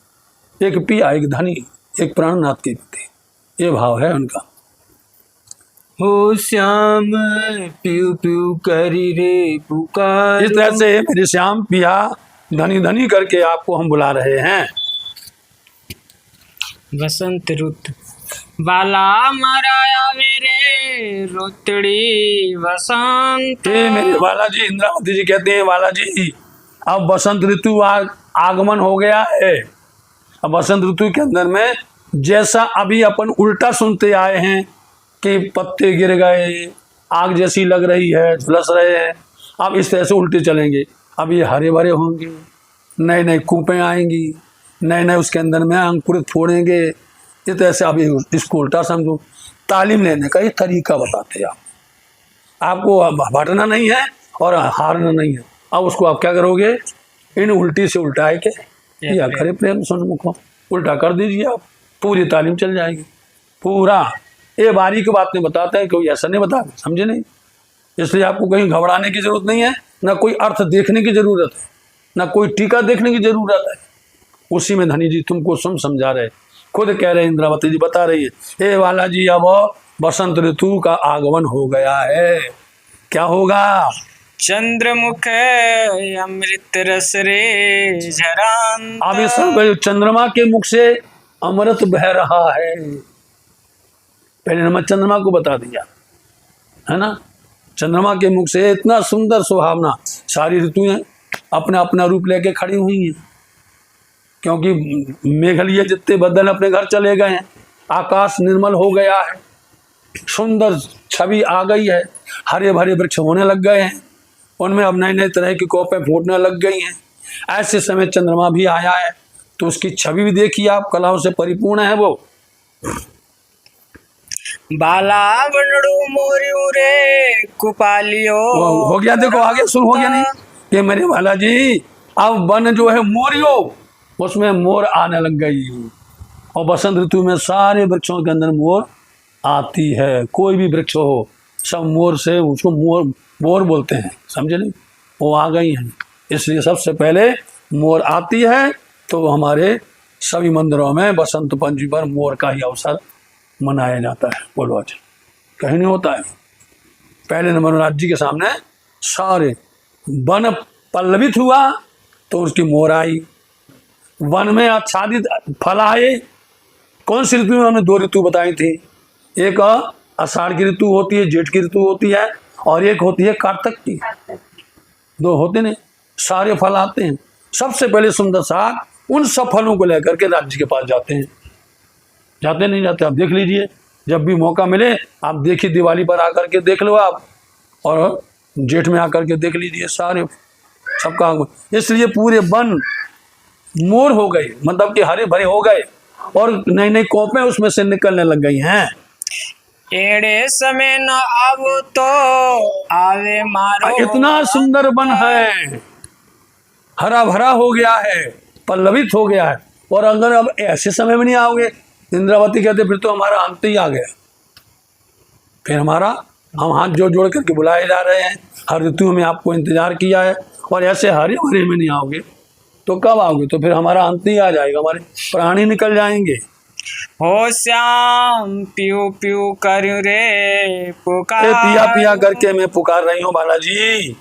एक पिया, एक धनी, एक प्राणनाथ के प्रति ये भाव है उनका। हो श्याम पियू पियू करी रे पुकार। इस तरह से मेरे श्याम पिया धनी धनी करके आपको हम बुला रहे हैं। वसंत रुत बाला मराया मेरे रोतड़ी वसंत। ये मेरे बालाजी, इंद्रावती जी कहते हैं बालाजी अब बसंत ऋतु आगमन हो गया है। अब बसंत ऋतु के अंदर में जैसा अभी अपन उल्टा सुनते आए हैं कि पत्ते गिर गए, आग जैसी लग रही है, झुलस रहे हैं, अब इस तरह से उल्टे चलेंगे। अब ये हरे भरे होंगे, नए नए कूपें आएंगी, नए नए उसके अंदर में अंकुरित फोड़ेंगे। इस तरह से अभी इसको उल्टा समझो। तालीम लेने का ये तरीका बताते हैं आपको हटना नहीं है और हारना नहीं है। अब उसको आप क्या करोगे, इन उल्टी से उल्टा है के या खरे प्रेम सन्मुखो उल्टा कर दीजिए, आप पूरी तालीम चल जाएगी। पूरा ये बारीक बात नहीं बताते हैं, कोई ऐसा नहीं बताते, समझे नहीं। इसलिए आपको कहीं घबराने की जरूरत नहीं है, ना कोई अर्थ देखने की जरूरत है, ना कोई टीका देखने की जरूरत है। उसी में धनी जी तुमको समझा रहे, खुद कह रहे इंद्रावती जी बता रही है, हे वाला जी अब बसंत ऋतु का आगमन हो गया है। क्या होगा, चंद्रमुख अमृत रस रे झरान। अब इस चंद्रमा के मुख से अमृत बह रहा है। पहले नंबर चंद्रमा को बता दिया है ना, चंद्रमा के मुख से इतना सुंदर सुहावना, सारी ऋतुएं अपना अपना रूप लेके खड़ी हुई हैं, क्योंकि मेघलिए जितने बदल अपने घर चले गए हैं, आकाश निर्मल हो गया है, सुंदर छवि आ गई है, हरे भरे वृक्ष होने लग गए हैं, उनमें अब नए नए तरह की कोपें फूटने लग गई हैं। ऐसे समय चंद्रमा भी आया है, तो उसकी छवि भी देखिए आप, कलाओं से परिपूर्ण है वो। बाला बनड़ू मोरियो रे कुपालियो। हो गया, देखो आगे सुन, हो गया नहीं ये मेरे बाला जी। अब वन जो है मोरियो, उसमें मोर आने लग गई, और बसंत ऋतु में सारे वृक्षों के अंदर मोर आती है। कोई भी वृक्ष हो, सब मोर से, उसको मोर बोलते हैं, समझे नहीं, वो आ गई हैं। इसलिए सबसे पहले मोर आती है, तो हमारे सभी मंदिरों में बसंत पंचमी पर मोर का ही अवसर मनाया जाता है। बोलो आज कहीं नहीं होता है। पहले नंबर नाथ जी के सामने सारे वन पल्लवित हुआ तो उसकी मोर आई, वन में आच्छादित फल आए। कौन सी ऋतु में हमने दो ऋतु बताई थी, एक आषाढ़ की ऋतु होती है, जेठ की ऋतु होती है, और एक होती है कार्तिक की। दो होते नहीं, सारे फल आते हैं। सबसे पहले सुंदर साग उन सब फलों को लेकर के राज्य के पास जाते हैं। जाते नहीं जाते, आप देख लीजिए, जब भी मौका मिले आप देखिए, दिवाली पर आकर के देख लो आप, और जेठ में आकर के देख लीजिए, सारे सबका। इसलिए पूरे वन मोर हो गए, मतलब कि हरे भरे हो गए, और नई नई कोपें उसमें से निकलने लग गई हैं। एड़े समय न आवो तो आवे मारो। इतना सुंदर वन है, हरा भरा हो गया है, पल्लवित हो गया है, और अगर अब ऐसे समय में नहीं आओगे, इंद्रावती कहते फिर तो हमारा अंत ही आ गया। फिर हम हाथ जोड़ करके बुलाए जा रहे हैं, हर ऋतु में आपको इंतजार किया है, और ऐसे हरे भरे में नहीं आओगे तो कब आओगे, तो फिर हमारा अंत ही आ जाएगा, हमारे प्राण ही निकल जाएंगे। हो श्याम पीऊ पीऊ करूं रे पुकार। ए पिया पिया करके मैं पुकार रही हूँ बालाजी।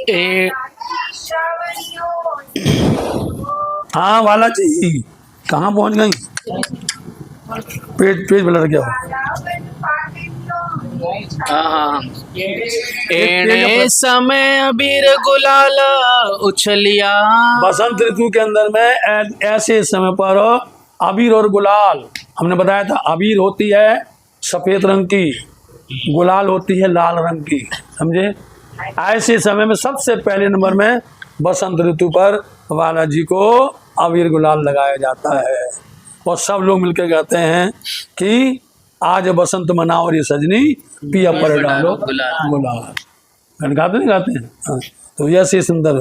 ए हाँ बालाजी कहाँ पहुँच गई? पेट पेट ब्लर गया। हाँ एणे समय अबीर गुलाल उछलिया। बसंत ऋतु के अंदर में ऐसे समय पर अबीर और गुलाल, हमने बताया था अबीर होती है सफेद रंग की, गुलाल होती है लाल रंग की, समझे। ऐसे समय में सबसे पहले नंबर में बसंत ऋतु पर बालाजी को अबीर गुलाल लगाया जाता है और सब लोग मिलकर कहते हैं कि आज बसंत मनाओ रे सजनी पिया पर डालो गुलाल। गाते नहीं गाते हैं हाँ। तो ऐसी सुंदर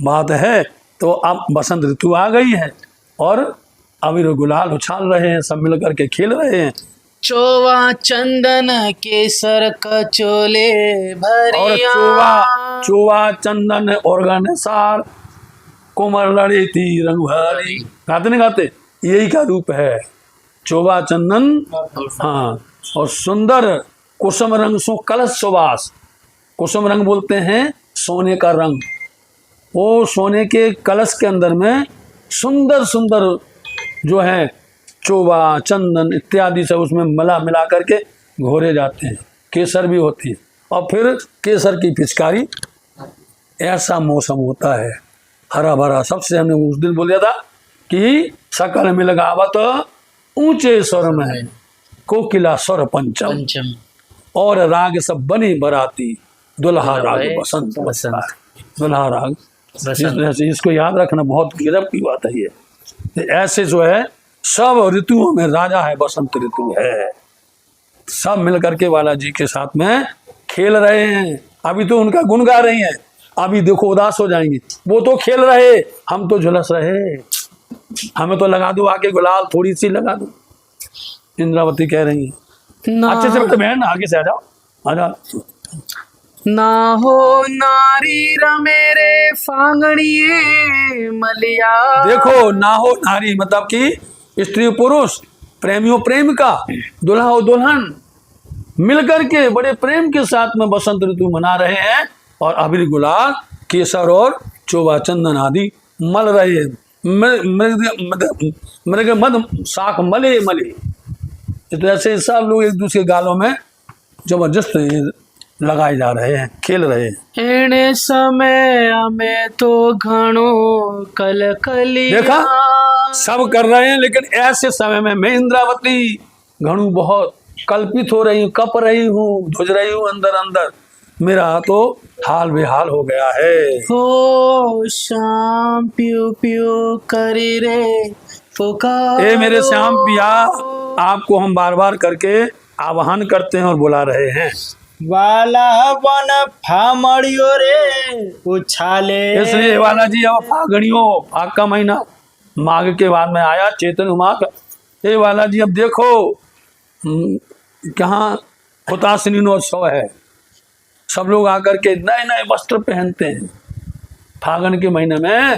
बात है। तो अब बसंत ऋतु आ गई है और अबीर गुलाल उछाल रहे हैं, सब मिल करके खेल रहे हैं। चोवा चंदन केसर कचोले और भरिया। चोवा चंदन और सार कोमल लड़ी थी रंग भरी। गाते नहीं गाते, यही का रूप है चोवा चंदन। हाँ और सुंदर कुसुम रंग सो कलश सुवास। कुसुम रंग बोलते हैं सोने का रंग। वो सोने के कलश के अंदर में सुंदर सुंदर जो है चोबा चंदन इत्यादि सब उसमें मिला करके घोरे जाते हैं। केसर भी होती है और फिर केसर की पिचकारी। ऐसा मौसम होता है हरा भरा। सबसे हमने उस दिन बोल दिया था कि सकल में लगावत ऊंचे स्वर में कोकिला स्वर पंचम और राग सब बनी बराती दुल्हा राग बसंत बसंत। दुल्हा राग इसको याद रखना, बहुत गिरब की बात है ये। ऐसे जो है सब ऋतुओं में राजा है, बसंत ऋतु है। सब मिल करके बालाजी के साथ में खेल रहे हैं। अभी तो उनका गुण गा रही हैं, अभी देखो उदास हो जाएंगी। वो तो खेल रहे, हम तो झुलस रहे। हमें तो लगा दो आके गुलाल, थोड़ी सी लगा दो। इंद्रावती कह रही है अच्छे से बेटे बहन आगे से आ जाओ, आ जाओ। ना हो नारी रमेरे फांगड़िए मलिया। देखो ना हो नारी मतलब कि स्त्री पुरुष, प्रेमियों प्रेमिका, दुल्हा और दुल्हन मिलकर के बड़े प्रेम के साथ में बसंत ऋतु मना रहे हैं और अबीर गुलाल केसर और चोबा चंदन आदि मल रहे हैं। मृग मद शाख मले मले। तो ऐसे सब लोग एक दूसरे गालों में जबरदस्त लगाए जा रहे हैं, खेल रहे हैं। एणे समय में तो घणो कलकलिया। देखा सब कर रहे हैं, लेकिन ऐसे समय में मैं इंद्रावती घणू बहुत कल्पित हो रही हूँ, कप रही हूँ, धुज रही हूँ अंदर अंदर। मेरा तो हाल बेहाल हो गया है। हो शाम पियो पियो करी रे पुकार। ए मेरे श्याम पिया, आपको हम बार बार करके आह्वान करते हैं और बुला रहे हैं। वाला वन फामड़ियो रे उछाले। इसलिए वाला जी अब फागणियों, फाग का महीना माघ के बाद में आया, चैतन्य माघ। ए वाला जी अब देखो कहाँ हुताशनीनोत्सव है। सब लोग आकर के नए नए वस्त्र पहनते हैं फागण के महीने में।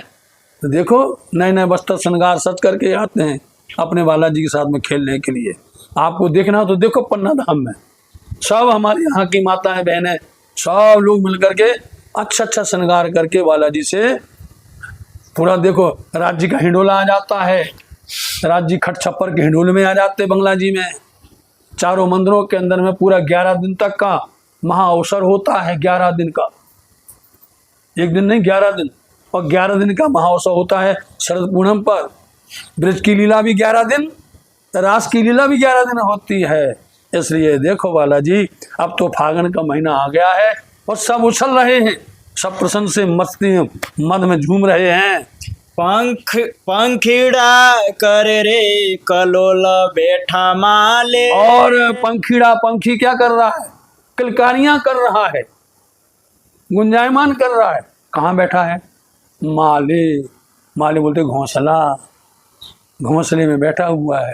तो देखो नए नए वस्त्र श्रृंगार सज करके आते हैं अपने बालाजी के साथ में खेलने के लिए। आपको देखना हो तो देखो पन्ना धाम में सब हमारे यहाँ की माताएं बहनें सब लोग मिलकर के अच्छा श्रृंगार करके बालाजी से पूरा देखो राज्य का हिंडोला आ जाता है। राज्य खट छप्पर के हिंडोले में आ जाते बंगला जी में। चारों मंदिरों के अंदर में पूरा 11 दिन तक का महाअवसर होता है। 11 दिन का, एक दिन नहीं 11 दिन, और 11 दिन का महाअवसर होता है शरद पूनम पर। ब्रज की लीला भी 11 दिन, रास की लीला भी 11 दिन होती है। इसलिए देखो बालाजी अब तो फागण का महीना आ गया है और सब उछल रहे हैं, सब प्रसन्न से मस्ती मद में झूम रहे हैं। पंखीड़ा कर रे कलोल बैठा माले। और पंखीड़ा, पंखी क्या कर रहा है? किलकारियां कर रहा है, गुंजायमान कर रहा है। कहाँ बैठा है? माले, माले बोलते घोंसला, घोंसले में बैठा हुआ है।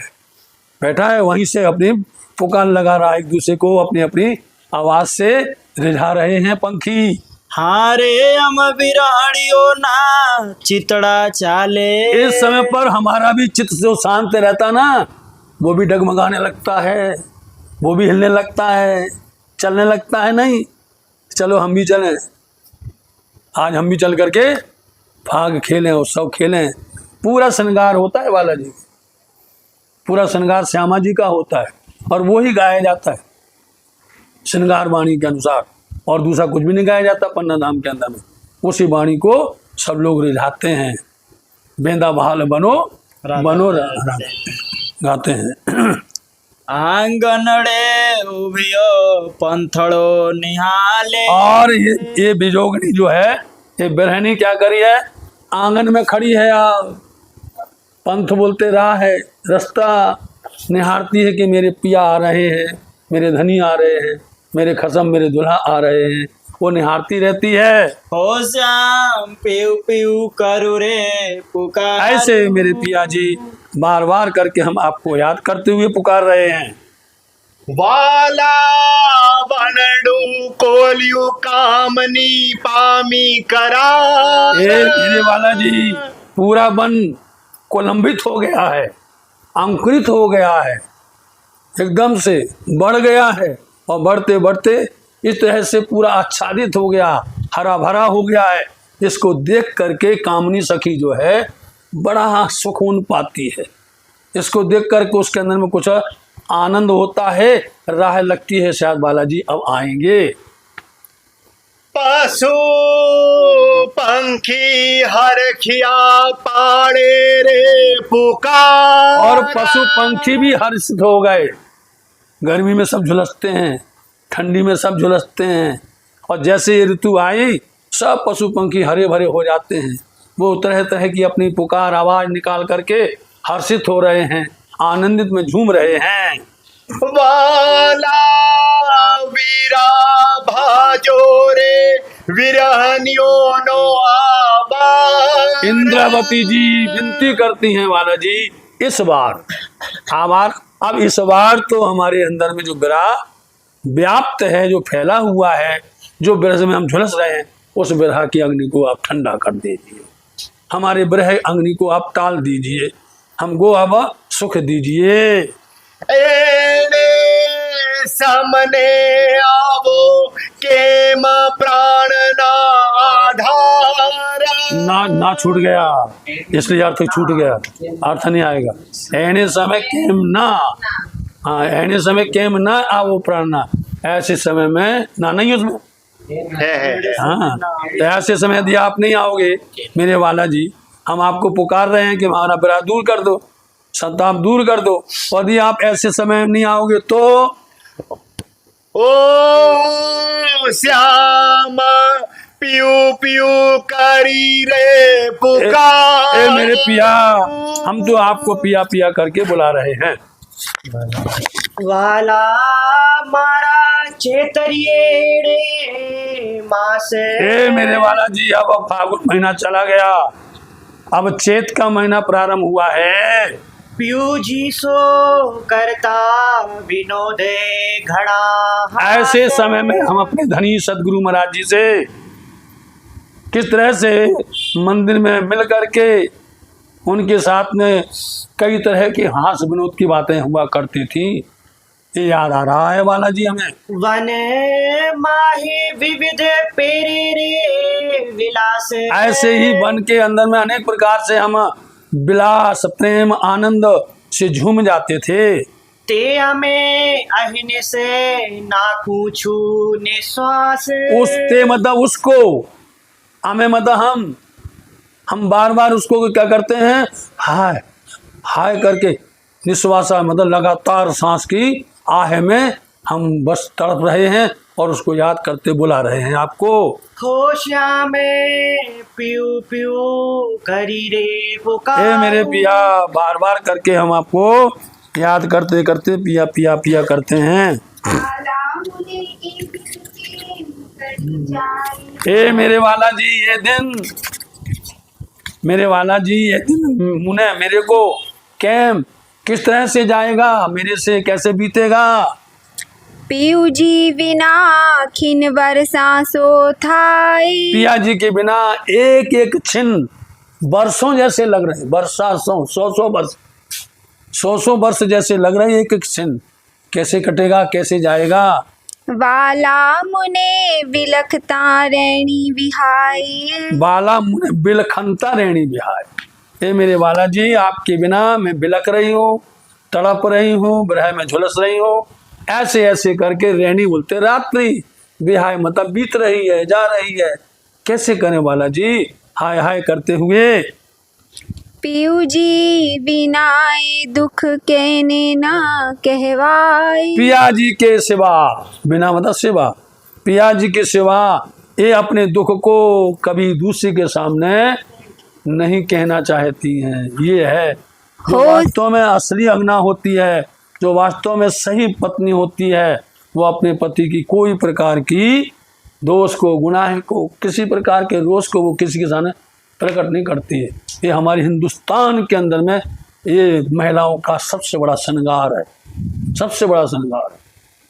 बैठा है वहीं से अपनी पुकार लगा रहा है, एक दूसरे को अपनी अपनी आवाज से रिझा रहे हैं पंखी। हारे हम बिराड़ियो ना चितड़ा चाले। इस समय पर हमारा भी चित्त जो शांत रहता ना, वो भी डगमगाने लगता है, वो भी हिलने लगता है, चलने लगता है। नहीं, चलो हम भी चलें, आज हम भी चल करके फाग खेलें और सब खेलें। पूरा श्रृंगार होता है बालाजी, पूरा श्रृंगार श्यामा जी का होता है और वो ही गाया जाता है श्रृंगार वाणी के अनुसार, और दूसरा कुछ भी नहीं गाया जाता पन्ना धाम के अंदर में। उसी वाणी को सब लोग रिझाते हैं, बेंदा बहाल बनो बनो गाते हैं। आंगनड़े उभियो पंथड़ो निहाले। और ये बिजोगनी जो है, ये बिरहनी क्या करी है, आंगन में खड़ी है, पंथ बोलते रहा है, रास्ता निहारती है कि मेरे पिया आ रहे हैं, मेरे धनी आ रहे हैं, मेरे खसम मेरे दुल्हा आ रहे हैं, वो निहारती रहती है। हो श्याम पीऊ पीऊ करू रे पुकार। ऐसे मेरे पिया जी बार बार करके हम आपको याद करते हुए पुकार रहे हैं। वाला बनडू कोलियो कामनी पामी करा। ये मेरे वाला जी पूरा वन कोलंबित हो गया है, अंकुरित हो गया है, एकदम से बढ़ गया है, और बढ़ते बढ़ते इस तरह से पूरा आच्छादित हो गया, हरा भरा हो गया है। इसको देख करके कामनी सखी जो है बड़ा सुकून पाती है, इसको देख करके उसके अंदर में कुछ आनंद होता है, राह लगती है शायद बालाजी अब आएंगे। पशु पंखी हरखिया पाड़े रे पुकार। और पशु पंखी भी हर्षित हो गए, गर्मी में सब झुलसते हैं, ठंडी में सब झुलसते हैं, और जैसे ये ऋतु आई सब पशु पंखी हरे भरे हो जाते हैं। वो तरह तरह की अपनी पुकार आवाज निकाल करके हर्षित हो रहे हैं, आनंदित में झूम रहे हैं। वाला वीरा भाजो रे विरहनियो नो आबार। इंद्रावती जी विनती करती हैं वाला जी, इस बार अब इस बार तो हमारे अंदर में जो विरह व्याप्त है, जो फैला हुआ है, जो विरह में हम झुलस रहे हैं, उस विरह की अग्नि को आप ठंडा कर दीजिए, हमारे विरह अग्नि को आप टाल दीजिए, हमको अब सुख दीजिए। एने सामने आवो केम प्राण ना आधार। ना छूट गया, इसलिए अर्थ छूट गया, अर्थ नहीं आएगा। ऐने समय केम ना, हाँ ऐने समय केम ना आवो प्राण ना, ऐसे समय में ना नहीं उसमें हाँ, तो ऐसे समय यदि आप नहीं आओगे मेरे वाला जी, हम आपको पुकार रहे हैं कि हमारा विरह दूर कर दो, संताप दूर कर दो, और यदि आप ऐसे समय नहीं आओगे तो ओ श्याम पियू पियू करी रे पुकार। ए मेरे पिया, हम तो आपको पिया पिया करके बुला रहे हैं। वाला मारा चेतरिए रे मास। ए मेरे वाला जी, अब फागुन महीना चला गया, अब चैत का महीना प्रारंभ हुआ है। पीयू जी सो करता विनोद घड़ा। ऐसे समय में हम अपने धनी सदगुरु महाराज जी से किस तरह से मंदिर में मिल करके उनके साथ में कई तरह की हास विनोद की बातें हुआ करती थी, ये याद आ रहा है बालाजी हमें। वन माही विविध पेरे रे विलास। ऐसे ही वन के अंदर में अनेक प्रकार से हम विलास प्रेम आनंद से झूम जाते थे। ते हमें अहिने से ना पूछू निश्वास। उस ते मतलब उसको, हमें मतलब हम बार बार उसको क्या करते हैं, हाय हाय करके निश्वासा मतलब लगातार सांस की आह में हम बस तड़प रहे हैं और उसको याद करते बुला रहे हैं आपको। होशिया में पीऊ पीऊ करी रे पुकार। ए मेरे पिया, बार बार करके हम आपको याद करते करते पिया पिया पिया करते हैं। ए मेरे वाला जी, ये दिन मेरे वाला जी, ये दिन मुने मेरे को कैम किस तरह से जाएगा, मेरे से कैसे बीतेगा। पीयू जी बिना खिन वर्षा सो थाई। पिया जी के बिना एक एक छिन वर्षों जैसे लग रहे, वर्षा सौ वर्ष, सौ वर्ष जैसे लग रहे, एक एक छिन कैसे कटेगा, कैसे जाएगा। बाला मुने बिलखता रैणी बिहाई। बाला मुने बिलखनता रेणी बिहार। ए मेरे बाला जी, आपके बिना मैं बिलख रही हूँ, तड़प रही हूँ, विरह में झुलस रही हूँ। ऐसे ऐसे करके रेणी बोलते रात्रि बिहाय, मतलब बीत रही है, जा रही है। कैसे करें बाला जी, हाय हाय करते हुए। पीयू जी बिना दुख कहने ना कहवाई। पिया जी के सिवा, बिना मतलब सिवा, पिया जी के सिवा ये अपने दुख को कभी दूसरे के सामने नहीं कहना चाहती हैं। ये है जो वास्तव में असली अंगना होती है, जो वास्तव में सही पत्नी होती है, वो अपने पति की कोई प्रकार की दोष को, गुनाह को, किसी प्रकार के रोष को वो किसी के सामने प्रकट नहीं करती है। ये हमारे हिंदुस्तान के अंदर में ये महिलाओं का सबसे बड़ा श्रृंगार है, सबसे बड़ा श्रृंगार है।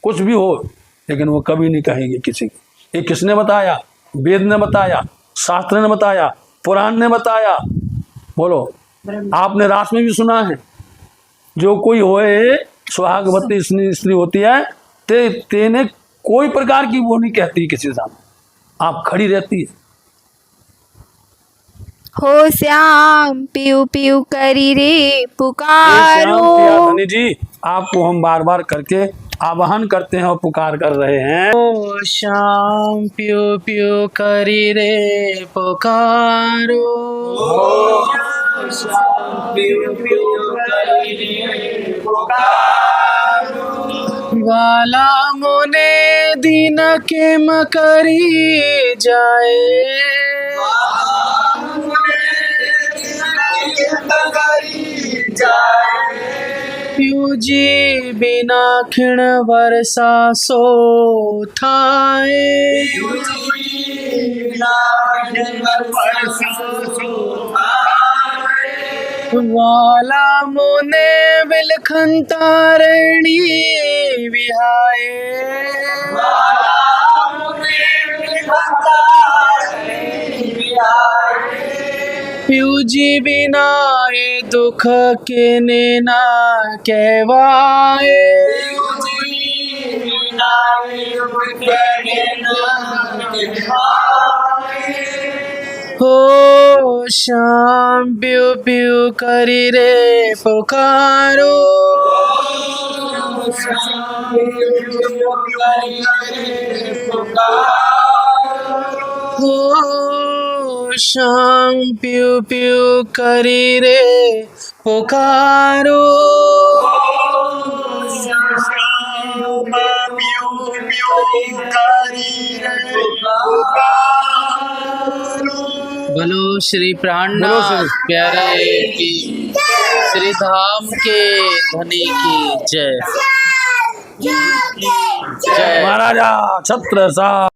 कुछ भी हो लेकिन वो कभी नहीं कहेंगे किसी की। ये किसने बताया? वेद ने बताया, शास्त्र ने बताया, पुराण ने बताया। बोलो, आपने रास में भी सुना है, जो कोई होए सुहागवती स्त्री होती है तेने कोई प्रकार की वो नहीं कहती किसी सामने, आप खड़ी रहती है। हो श्याम पीयू पीयू करी रे पुकारो। श्याम पिया धनी जी, आपको हम बार बार करके आवाहन करते हैं और पुकार कर रहे हैं। ओ श्याम पियो पियो करी रे पुकारो। वाला मोने दिन के मकरी जाए। पीयू जी बिना खिण वर्षा सो थाए। वाला मोने बिलखनता रेणी बिहाए। पीयू जी बिना ये दुख के ना कहवाए। हो श्याम पियू पियू करी रे पुकारो। हो श्याम पियू पियू करी रे पुकारो। बोलो श्री प्राणनाथ प्यारे की, श्री धाम के धनी की जय। जय महाराजा छत्रसाल।